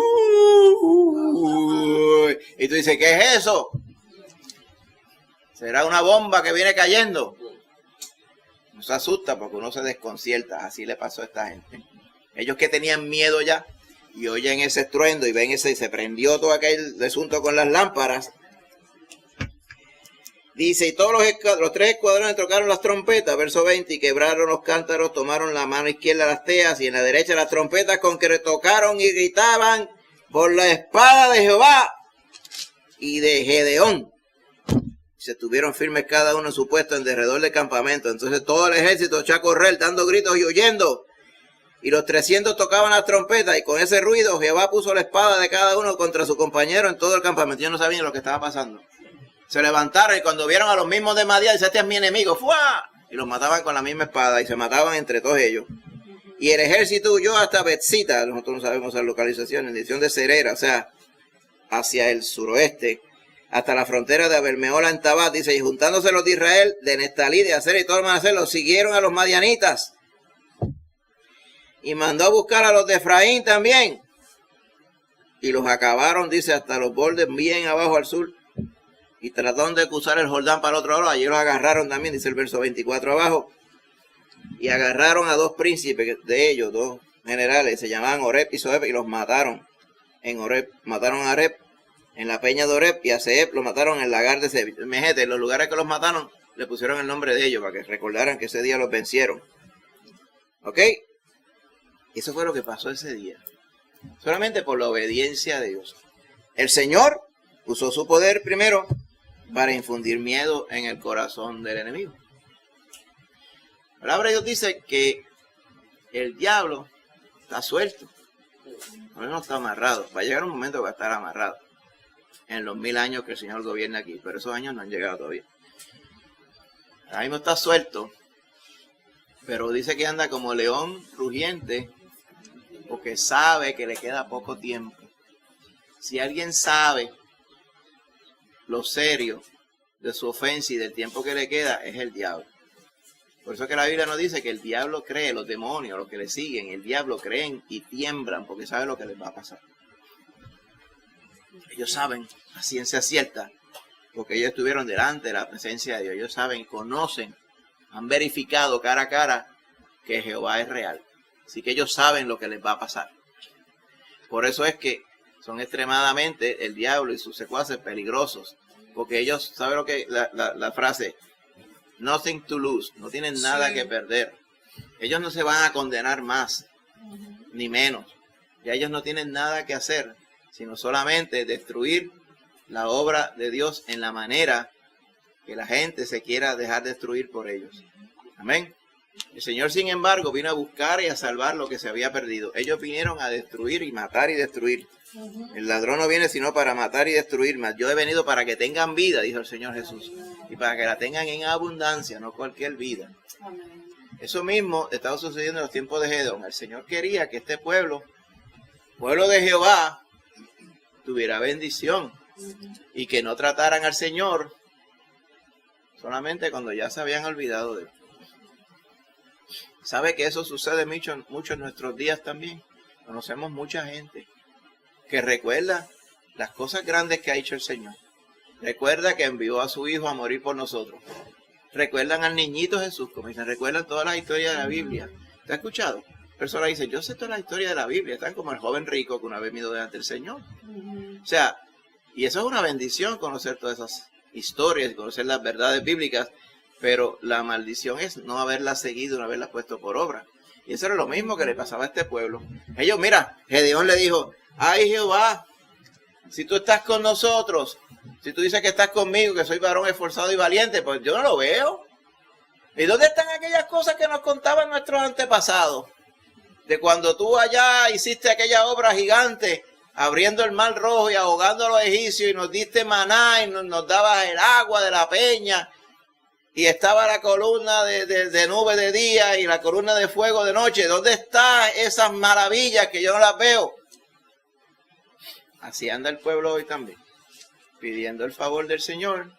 Y tú dices, ¿qué es eso? ¿Será una bomba que viene cayendo? No se asusta porque uno se desconcierta. Así le pasó a esta gente. Ellos que tenían miedo ya y oyen ese estruendo y ven ese, se prendió todo aquel asunto con las lámparas. Dice, y todos los 3 escuadrones tocaron las trompetas, verso 20, y quebraron los cántaros, tomaron la mano izquierda las teas y en la derecha las trompetas con que tocaron y gritaban por la espada de Jehová y de Gedeón. Se estuvieron firmes cada uno en su puesto en derredor del campamento. Entonces todo el ejército echó a correr dando gritos y huyendo. Y los 300 tocaban las trompetas y con ese ruido Jehová puso la espada de cada uno contra su compañero en todo el campamento. Yo no sabía lo que estaba pasando. Se levantaron y cuando vieron a los mismos de Madián, dice, este es mi enemigo, ¡fua! Y los mataban con la misma espada y se mataban entre todos ellos. Y el ejército huyó hasta Betzita, nosotros no sabemos la localización, en dirección de Cerera, o sea, hacia el suroeste, hasta la frontera de Abel-Mehola en Tabat, dice, y juntándose los de Israel, de Neftalí, de Aser y todo el Manasés, los siguieron a los madianitas. Y mandó a buscar a los de Efraín también. Y los acabaron, dice, hasta los bordes bien abajo al sur. Y trataron de cruzar el Jordán para el otro lado. Allí los agarraron también, dice el verso 24 abajo. Y agarraron a 2 príncipes de ellos, 2 generales, se llamaban Oreb y Zoeb, y los mataron en Oreb. Mataron a Oreb en la peña de Oreb y a Zeeb los mataron en el lagar de Zeeb. Imagínate, en los lugares que los mataron, le pusieron el nombre de ellos para que recordaran que ese día los vencieron. ¿Ok? Eso fue lo que pasó ese día. Solamente por la obediencia de Dios. El Señor usó su poder primero para infundir miedo en el corazón del enemigo. La palabra de Dios dice que el diablo está suelto. No está amarrado. Va a llegar un momento que va a estar amarrado. En los 1000 años que el Señor gobierna aquí. Pero esos años no han llegado todavía. Ahora mismo está suelto. Pero dice que anda como león rugiente. Porque sabe que le queda poco tiempo. Si alguien sabe lo serio de su ofensa y del tiempo que le queda, es el diablo. Por eso que la Biblia nos dice que el diablo cree, los demonios, los que le siguen, el diablo creen y tiemblan porque saben lo que les va a pasar. Ellos saben a ciencia cierta, porque ellos estuvieron delante de la presencia de Dios. Ellos saben, conocen, han verificado cara a cara que Jehová es real. Así que ellos saben lo que les va a pasar. Por eso es que son extremadamente el diablo y sus secuaces peligrosos. Porque ellos, ¿saben lo que la frase? Nothing to lose. No tienen nada que perder. Ellos no se van a condenar más, ni menos. Ya ellos no tienen nada que hacer, sino solamente destruir la obra de Dios en la manera que la gente se quiera dejar destruir por ellos. Amén. El Señor, sin embargo, vino a buscar y a salvar lo que se había perdido. Ellos vinieron a destruir y matar y destruir. El ladrón no viene sino para matar y destruir. Mas yo he venido para que tengan vida, dijo el Señor Jesús. Y para que la tengan en abundancia, no cualquier vida. Amén. Eso mismo estaba sucediendo en los tiempos de Gedeón. El Señor quería que este pueblo de Jehová, tuviera bendición. Y que no trataran al Señor solamente cuando ya se habían olvidado de él. ¿Sabe que eso sucede mucho en nuestros días también? Conocemos mucha gente que recuerda las cosas grandes que ha hecho el Señor. Recuerda que envió a su Hijo a morir por nosotros. Recuerdan al niñito Jesús, como dicen, recuerdan todas las historias de la Biblia. ¿Te has escuchado? Personas dicen, yo sé toda la historia de la Biblia. Están como el joven rico que una vez vino delante del Señor. O sea, y eso es una bendición, conocer todas esas historias, conocer las verdades bíblicas. Pero la maldición es no haberlas seguido, no haberlas puesto por obra. Y eso era lo mismo que le pasaba a este pueblo. Ellos, mira, Gedeón le dijo, ay Jehová, si tú estás con nosotros, si tú dices que estás conmigo, que soy varón esforzado y valiente, pues yo no lo veo. ¿Y dónde están aquellas cosas que nos contaban nuestros antepasados? De cuando tú allá hiciste aquella obra gigante, abriendo el mar rojo y ahogando a los egipcios, y nos diste maná y nos dabas el agua de la peña, y estaba la columna de nube de día y la columna de fuego de noche. ¿Dónde están esas maravillas que yo no las veo? Así anda el pueblo hoy también, pidiendo el favor del Señor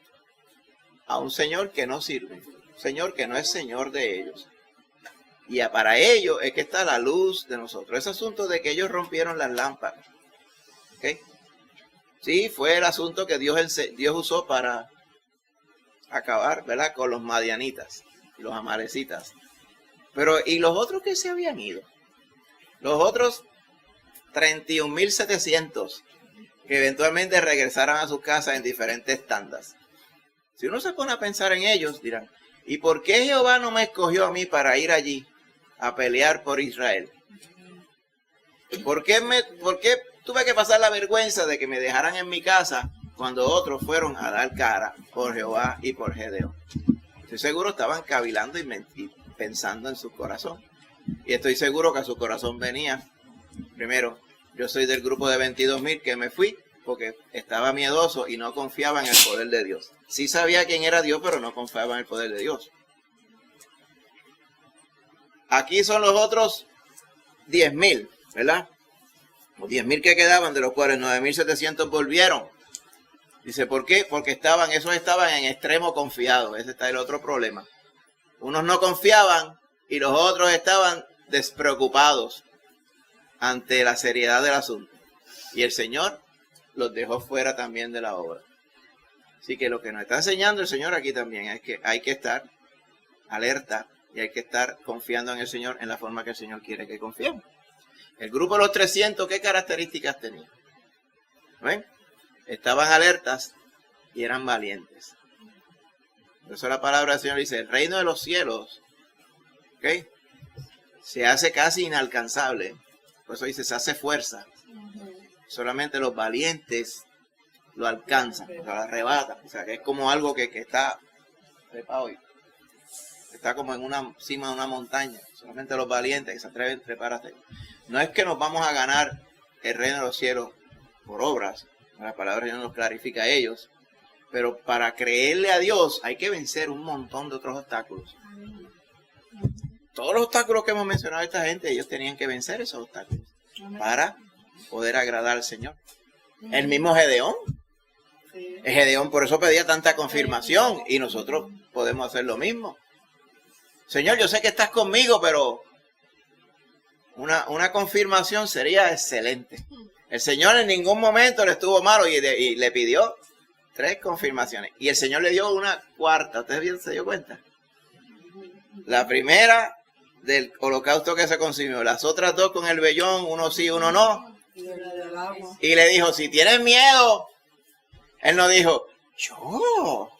a un Señor que no sirve, un Señor que no es Señor de ellos. Y para ellos es que está la luz de nosotros. Ese asunto de que ellos rompieron las lámparas. ¿Okay? Sí, fue el asunto que Dios usó para acabar, ¿verdad?, con los madianitas, los amalecitas. Pero, ¿y los otros que se habían ido? Los otros 31.700 que eventualmente regresaron a sus casas en diferentes tandas. Si uno se pone a pensar en ellos, dirán, ¿y por qué Jehová no me escogió a mí para ir allí a pelear por Israel? ¿Por qué tuve que pasar la vergüenza de que me dejaran en mi casa cuando otros fueron a dar cara por Jehová y por Gedeón? Estoy seguro estaban cavilando y pensando en su corazón. Y estoy seguro que a su corazón venía, primero, yo soy del grupo de 22.000 que me fui porque estaba miedoso y no confiaba en el poder de Dios. Sí sabía quién era Dios, pero no confiaba en el poder de Dios. Aquí son los otros 10.000, ¿verdad? Los 10.000 que quedaban, de los cuales 9.700 volvieron. Dice, ¿por qué? Porque esos estaban en extremo confiados. Ese está el otro problema. Unos no confiaban y los otros estaban despreocupados ante la seriedad del asunto. Y el Señor los dejó fuera también de la obra. Así que lo que nos está enseñando el Señor aquí también es que hay que estar alerta y hay que estar confiando en el Señor en la forma que el Señor quiere que confiemos. El grupo de los 300, ¿qué características tenía? ¿Ven? Estaban alertas y eran valientes. Por eso la palabra del Señor dice, el reino de los cielos, ¿okay?, se hace casi inalcanzable. Por eso dice, se hace fuerza. Solamente los valientes lo alcanzan, o sea, lo arrebatan. O sea, que es como algo que está trepado hoy. Está como en una cima de una montaña. Solamente los valientes que se atreven a trepar hasta ahí. No es que nos vamos a ganar el reino de los cielos por obras. La palabra ya nos clarifica a ellos. Pero para creerle a Dios hay que vencer un montón de otros obstáculos. Todos los obstáculos que hemos mencionado a esta gente, ellos tenían que vencer esos obstáculos para poder agradar al Señor. El mismo Gedeón. El Gedeón por eso pedía tanta confirmación y nosotros podemos hacer lo mismo. Señor, yo sé que estás conmigo, pero una confirmación sería excelente. El Señor en ningún momento le estuvo malo y le pidió 3 confirmaciones. Y el Señor le dio una cuarta. ¿Ustedes se dio cuenta? La primera del holocausto que se consumió. Las otras 2 con el vellón, uno sí, uno no. Y le dijo, si tienes miedo. Él no dijo, yo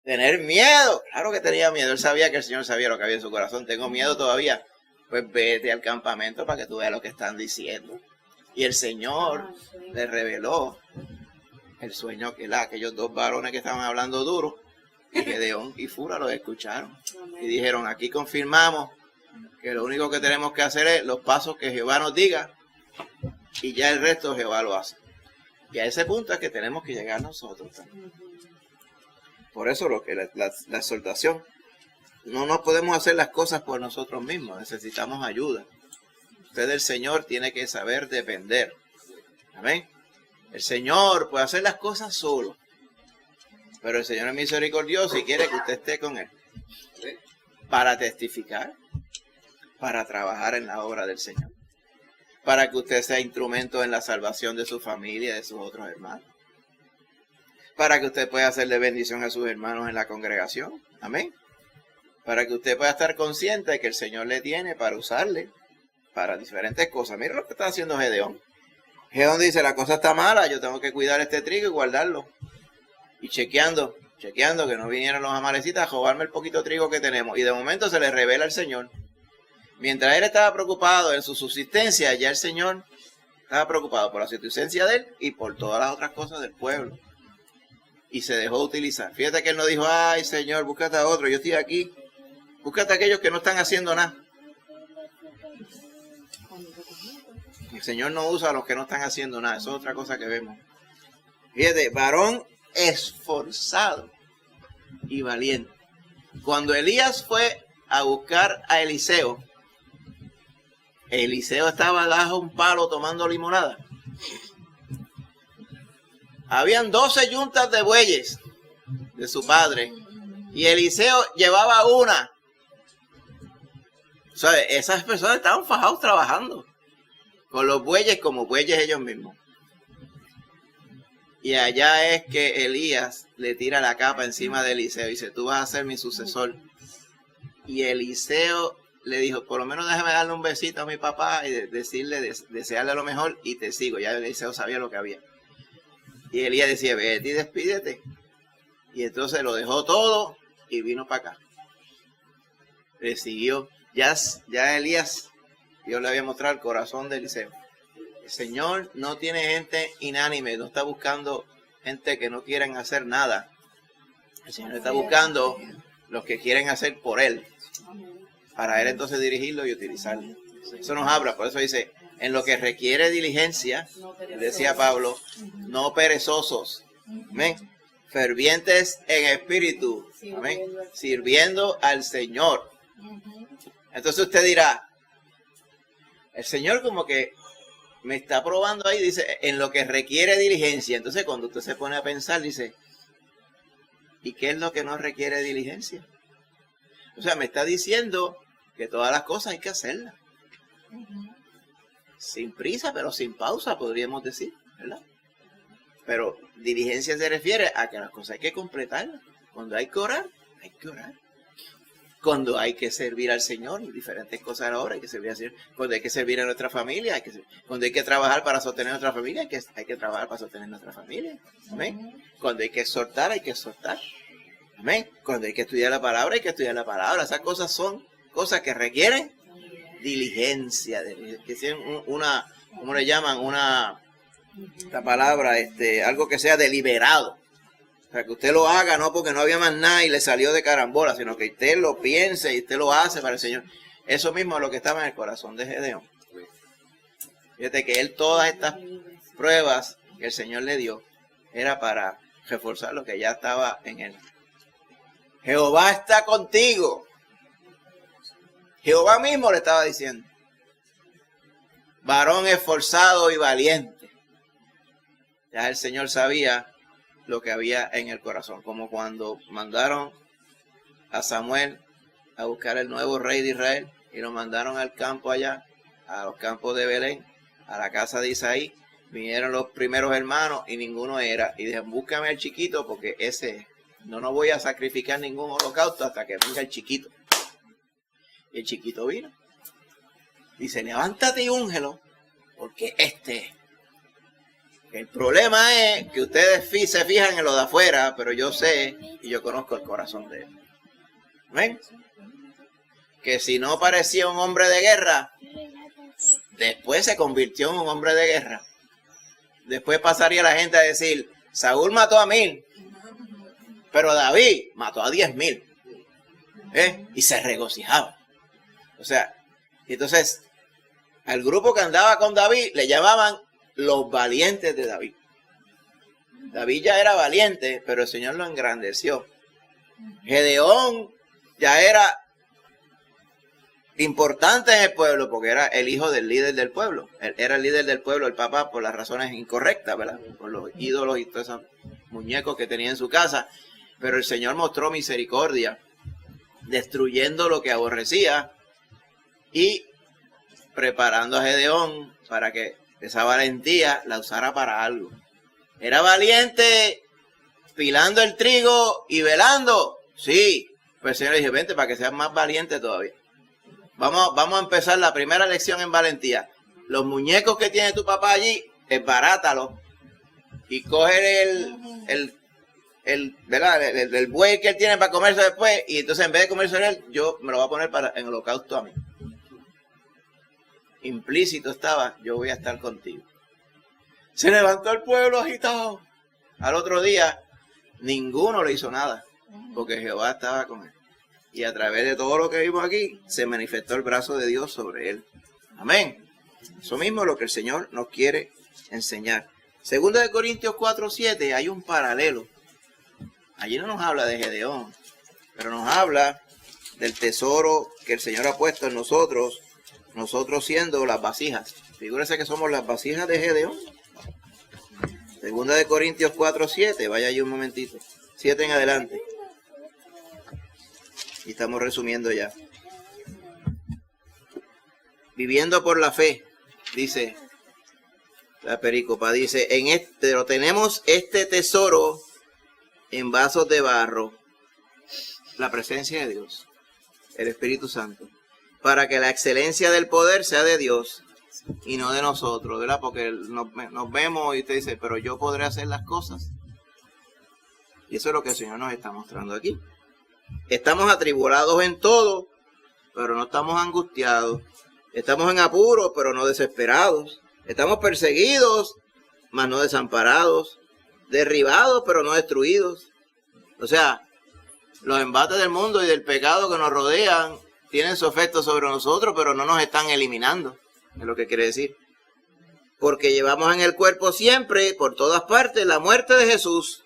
tener miedo. Claro que tenía miedo. Él sabía que el Señor sabía lo que había en su corazón. Tengo miedo todavía. Pues vete al campamento para que tú veas lo que están diciendo. Y el Señor le reveló el sueño que aquellos 2 varones que estaban hablando duro, y Gedeón y Fura los escucharon. Y dijeron, aquí confirmamos que lo único que tenemos que hacer es los pasos que Jehová nos diga y ya el resto Jehová lo hace. Y a ese punto es que tenemos que llegar nosotros también. Por eso lo que la exhortación, no nos podemos hacer las cosas por nosotros mismos, necesitamos ayuda. Usted del Señor tiene que saber depender. Amén. El Señor puede hacer las cosas solo, pero el Señor es misericordioso y quiere que usted esté con Él para testificar, para trabajar en la obra del Señor, para que usted sea instrumento en la salvación de su familia y de sus otros hermanos, para que usted pueda hacerle bendición a sus hermanos en la congregación. Amén. Para que usted pueda estar consciente de que el Señor le tiene para usarle para diferentes cosas. Mira lo que está haciendo Gedeón. Gedeón dice, la cosa está mala, yo tengo que cuidar este trigo y guardarlo. Y chequeando que no vinieran los amalecitas a robarme el poquito trigo que tenemos. Y de momento se le revela al Señor. Mientras él estaba preocupado en su subsistencia, ya el Señor estaba preocupado por la subsistencia de él y por todas las otras cosas del pueblo. Y se dejó utilizar. Fíjate que él no dijo, ay Señor, búscate a otro, yo estoy aquí. Búscate a aquellos que no están haciendo nada. El Señor no usa a los que no están haciendo nada. Eso es otra cosa que vemos. Fíjate, varón esforzado y valiente. Cuando Elías fue a buscar a Eliseo, Eliseo estaba bajo un palo tomando limonada. Habían 12 yuntas de bueyes de su padre y Eliseo llevaba una. O sea, esas personas estaban fajados trabajando con los bueyes como bueyes ellos mismos. Y allá es que Elías le tira la capa encima de Eliseo y dice, tú vas a ser mi sucesor. Y Eliseo le dijo, por lo menos déjame darle un besito a mi papá y decirle, desearle lo mejor y te sigo. Ya Eliseo sabía lo que había. Y Elías decía, vete y despídete. Y entonces lo dejó todo y vino para acá. Le siguió. Ya Elías, Dios le había mostrado el corazón de Eliseo. El Señor no tiene gente inánime, no está buscando gente que no quieren hacer nada. El Señor está buscando los que quieren hacer por Él, para Él entonces dirigirlo y utilizarlo. Eso nos habla, por eso dice, en lo que requiere diligencia, decía Pablo, no perezosos, amén, fervientes en espíritu, amén, sirviendo al Señor. Entonces usted dirá, el Señor como que me está probando ahí, dice, en lo que requiere diligencia. Entonces cuando usted se pone a pensar, dice, ¿y qué es lo que no requiere diligencia? O sea, me está diciendo que todas las cosas hay que hacerlas. Sin prisa, pero sin pausa, podríamos decir, ¿verdad? Pero diligencia se refiere a que las cosas hay que completarlas. Cuando hay que orar, hay que orar. Cuando hay que servir al Señor y diferentes cosas a la hora, hay que servir al Señor. Cuando hay que servir a nuestra familia, cuando hay que trabajar para sostener a nuestra familia, hay que trabajar para sostener a nuestra familia. Amén. Cuando hay que exhortar, hay que exhortar. Amén. Cuando hay que estudiar la palabra, hay que estudiar la palabra. Esas cosas son cosas que requieren diligencia, que tienen una, ¿cómo le llaman? Esta palabra, algo que sea deliberado. O sea, que usted lo haga no porque no había más nada y le salió de carambola, sino que usted lo piense y usted lo hace para el Señor. Eso mismo es lo que estaba en el corazón de Gedeón. Fíjate que él todas estas pruebas que el Señor le dio era para reforzar lo que ya estaba en él. Jehová está contigo. Jehová mismo le estaba diciendo. Varón esforzado y valiente. Ya el Señor sabía lo que había en el corazón, como cuando mandaron a Samuel a buscar el nuevo rey de Israel y lo mandaron al campo allá, a los campos de Belén, a la casa de Isaí. Vinieron los primeros hermanos y ninguno era, y dijeron, búscame al chiquito porque ese no voy a sacrificar ningún holocausto hasta que venga el chiquito. Y el chiquito vino. Dice, levántate y úngelo, porque el problema es que ustedes se fijan en lo de afuera, pero yo sé y yo conozco el corazón de él. ¿Ven? Que si no parecía un hombre de guerra, después se convirtió en un hombre de guerra. Después pasaría la gente a decir, Saúl mató a 1000, pero David mató a 10,000. Y se regocijaba. O sea, entonces, al grupo que andaba con David le llamaban los valientes de David. David ya era valiente, pero el Señor lo engrandeció. Gedeón ya era importante en el pueblo porque era el hijo del líder del pueblo. Él era el líder del pueblo, el papá, por las razones incorrectas, ¿verdad? Por los ídolos y todos esos muñecos que tenía en su casa. Pero el Señor mostró misericordia, destruyendo lo que aborrecía y preparando a Gedeón para que esa valentía la usara para algo. Era valiente pilando el trigo y velando. Sí, pues el Señor le dijo, vente para que seas más valiente todavía. Vamos a empezar la primera lección en valentía. Los muñecos que tiene tu papá allí, esbarátalos y coge el buey que él tiene para comerse después, y entonces en vez de comerse él, yo me lo voy a poner en holocausto a mí. Implícito estaba, yo voy a estar contigo. Se levantó el pueblo agitado. Al otro día, ninguno le hizo nada, porque Jehová estaba con él. Y a través de todo lo que vimos aquí, se manifestó el brazo de Dios sobre él. Amén. Eso mismo es lo que el Señor nos quiere enseñar. Segunda de Corintios 4:7, hay un paralelo. Allí no nos habla de Gedeón, pero nos habla del tesoro que el Señor ha puesto en nosotros siendo las vasijas. Figúrese que somos las vasijas de Gedeón. Segunda de Corintios 4:7, vaya allí un momentito. 7 en adelante. Y estamos resumiendo ya. Viviendo por la fe, dice la perícopa, dice, pero tenemos este tesoro en vasos de barro, la presencia de Dios, el Espíritu Santo, para que la excelencia del poder sea de Dios y no de nosotros, ¿verdad? Porque nos vemos y usted dice, pero yo podré hacer las cosas. Y eso es lo que el Señor nos está mostrando aquí. Estamos atribulados en todo, pero no estamos angustiados. Estamos en apuros, pero no desesperados. Estamos perseguidos, mas no desamparados. Derribados, pero no destruidos. O sea, los embates del mundo y del pecado que nos rodean tienen su efecto sobre nosotros, pero no nos están eliminando. Es lo que quiere decir. Porque llevamos en el cuerpo siempre, por todas partes, la muerte de Jesús,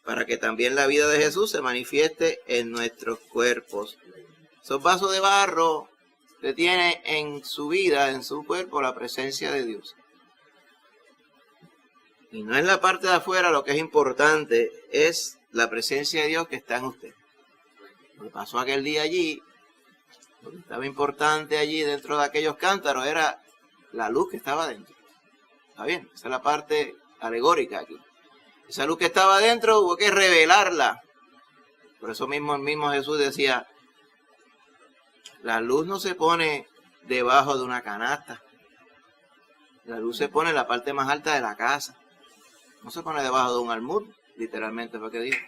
para que también la vida de Jesús se manifieste en nuestros cuerpos. Esos vasos de barro que tiene en su vida, en su cuerpo, la presencia de Dios. Y no es la parte de afuera lo que es importante, es la presencia de Dios que está en usted. Lo que pasó aquel día allí, lo que estaba importante allí dentro de aquellos cántaros era la luz que estaba dentro. ¿Está bien? Esa es la parte alegórica aquí. Esa luz que estaba dentro hubo que revelarla. Por eso mismo el mismo Jesús decía, la luz no se pone debajo de una canasta. La luz se pone en la parte más alta de la casa. No se pone debajo de un almud, literalmente fue que dijo.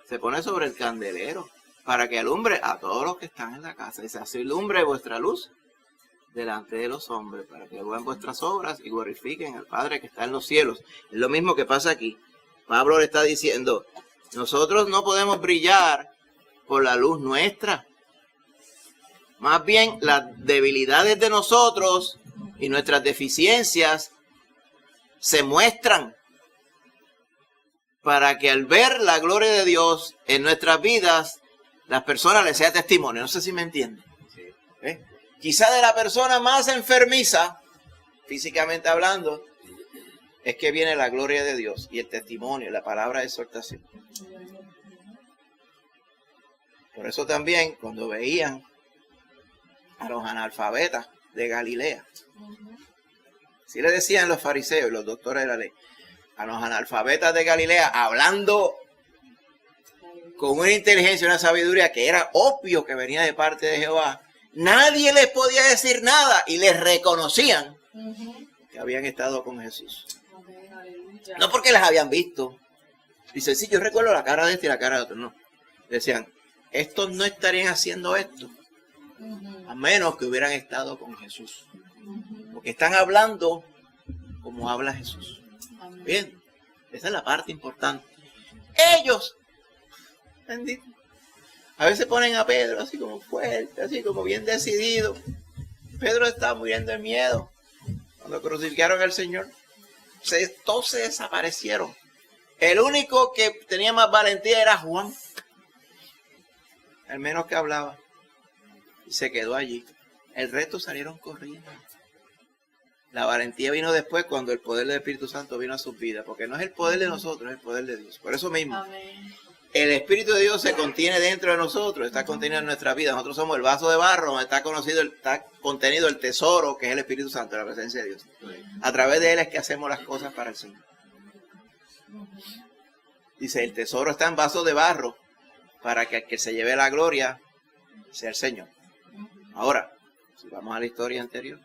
Se pone sobre el candelero para que alumbre a todos los que están en la casa. Dice, así alumbre vuestra luz delante de los hombres, para que vean vuestras obras y glorifiquen al Padre que está en los cielos. Es lo mismo que pasa aquí. Pablo le está diciendo, nosotros no podemos brillar por la luz nuestra. Más bien, las debilidades de nosotros y nuestras deficiencias se muestran para que al ver la gloria de Dios en nuestras vidas, las personas les sea testimonio. No sé si me entienden. Quizá de la persona más enfermiza, físicamente hablando, es que viene la gloria de Dios y el testimonio, la palabra de exhortación. Por eso también, cuando veían a los analfabetas de Galilea, así le decían los fariseos y los doctores de la ley, a los analfabetas de Galilea, hablando con una inteligencia y una sabiduría que era obvio que venía de parte de Jehová, nadie les podía decir nada y les reconocían que habían estado con Jesús. No porque les habían visto. Dice, sí, yo recuerdo la cara de este y la cara de otro. No. Decían, estos no estarían haciendo esto a menos que hubieran estado con Jesús. Porque están hablando como habla Jesús. Bien, esa es la parte importante. Ellos, bendito, a veces ponen a Pedro así como fuerte, así como bien decidido. Pedro estaba muriendo de miedo cuando crucificaron al Señor. Todos se desaparecieron. El único que tenía más valentía era Juan, el menos que hablaba, y se quedó allí. El resto salieron corriendo. La valentía vino después cuando el poder del Espíritu Santo vino a sus vidas, porque no es el poder de nosotros, es el poder de Dios. Por eso mismo, amén, el Espíritu de Dios se contiene dentro de nosotros, está contenido en nuestra vida. Nosotros somos el vaso de barro donde está contenido el tesoro, que es el Espíritu Santo, la presencia de Dios. A través de Él es que hacemos las cosas para el Señor. Dice, el tesoro está en vasos de barro para que el que se lleve la gloria sea el Señor. Ahora, si vamos a la historia anterior,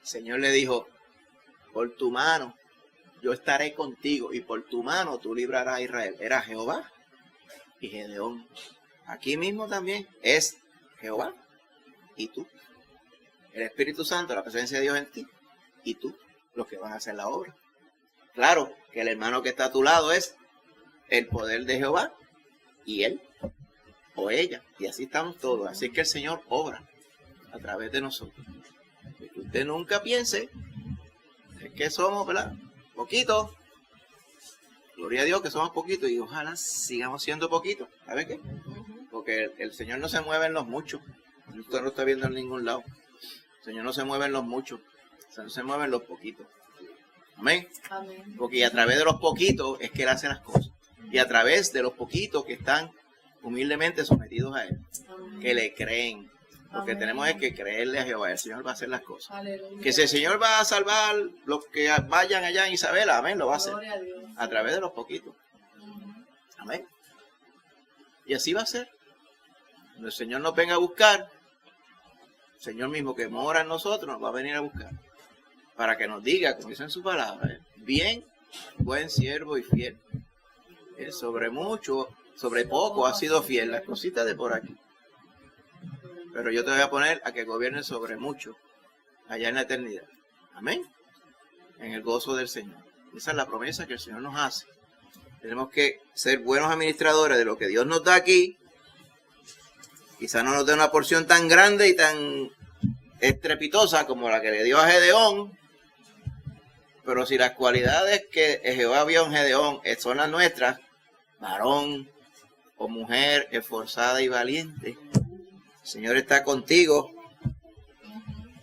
el Señor le dijo, por tu mano yo estaré contigo y por tu mano tú librarás a Israel. Era Jehová y Gedeón. Aquí mismo también es Jehová y tú. El Espíritu Santo, la presencia de Dios en ti y tú, los que van a hacer la obra. Claro que el hermano que está a tu lado es el poder de Jehová y él. o ella. Y así estamos todos. Así que el Señor obra a través de nosotros. Y que usted nunca piense que somos, ¿verdad?, poquitos. Gloria a Dios que somos poquitos y ojalá sigamos siendo poquitos. ¿Sabe qué? Porque el Señor no se mueve en los muchos. Usted no lo está viendo en ningún lado. El Señor no se mueve en los muchos. El Señor se mueve en los poquitos. Amén. Amén. Porque a través de los poquitos es que Él hace las cosas. Y a través de los poquitos que están humildemente sometidos a Él, Amén. que le creen. Lo que Amén. tenemos es que creerle a Jehová. El Señor va a hacer las cosas. Aleluya. Que si el Señor va a salvar los que vayan allá en Isabela, amén, lo va a hacer. Gloria a Dios. A través de los poquitos. Ujú. Amén. Y así va a ser. Cuando el Señor nos venga a buscar, el Señor mismo que mora en nosotros nos va a venir a buscar. Para que nos diga, como dice en su palabra, bien, buen siervo y fiel. Sobre mucho, sobre poco ha sido fiel. Las cositas de por aquí. Pero yo te voy a poner a que gobierne sobre mucho allá en la eternidad. Amén. En el gozo del Señor. Esa es la promesa que el Señor nos hace. Tenemos que ser buenos administradores de lo que Dios nos da aquí. Quizá no nos dé una porción tan grande y tan estrepitosa como la que le dio a Gedeón. Pero si las cualidades que Jehová vio en Gedeón son las nuestras, varón o mujer esforzada y valiente, el Señor está contigo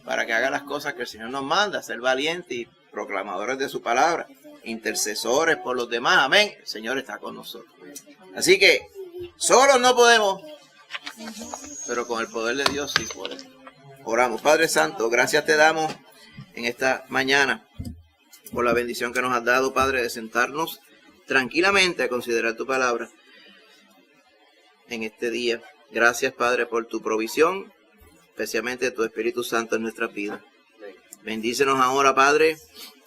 para que haga las cosas que el Señor nos manda, ser valiente y proclamadores de su palabra, intercesores por los demás, amén. El Señor está con nosotros. Así que solos no podemos, pero con el poder de Dios sí podemos. Oramos. Padre Santo, gracias te damos en esta mañana por la bendición que nos has dado, Padre, de sentarnos tranquilamente a considerar tu palabra en este día. Gracias, Padre, por tu provisión, especialmente tu Espíritu Santo en nuestras vidas. Bendícenos ahora, Padre,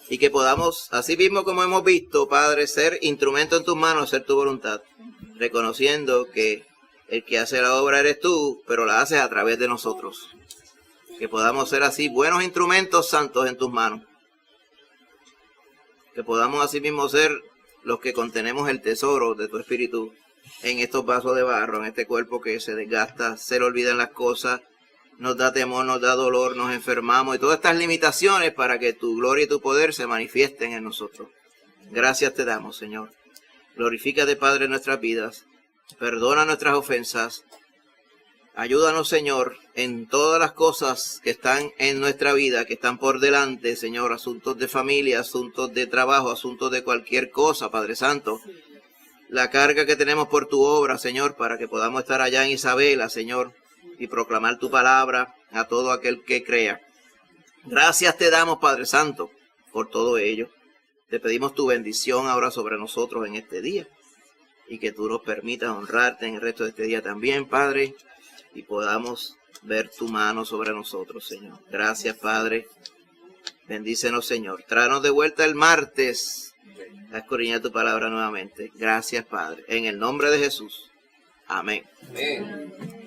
y que podamos, así mismo como hemos visto, Padre, ser instrumento en tus manos, hacer tu voluntad, reconociendo que el que hace la obra eres tú, pero la haces a través de nosotros. Que podamos ser así buenos instrumentos santos en tus manos. Que podamos así mismo ser los que contenemos el tesoro de tu Espíritu en estos vasos de barro, en este cuerpo que se desgasta, se le olvidan las cosas, nos da temor, nos da dolor, nos enfermamos y todas estas limitaciones para que tu gloria y tu poder se manifiesten en nosotros. Gracias te damos, Señor. Glorifícate, Padre, en nuestras vidas. Perdona nuestras ofensas. Ayúdanos, Señor, en todas las cosas que están en nuestra vida, que están por delante, Señor, asuntos de familia, asuntos de trabajo, asuntos de cualquier cosa, Padre Santo. La carga que tenemos por tu obra, Señor, para que podamos estar allá en Isabela, Señor, y proclamar tu palabra a todo aquel que crea. Gracias te damos, Padre Santo, por todo ello. Te pedimos tu bendición ahora sobre nosotros en este día y que tú nos permitas honrarte en el resto de este día también, Padre, y podamos ver tu mano sobre nosotros, Señor. Gracias, Padre. Bendícenos, Señor. Tráenos de vuelta el martes a escudriñar tu palabra nuevamente. Gracias, Padre. En el nombre de Jesús. Amén. Amén.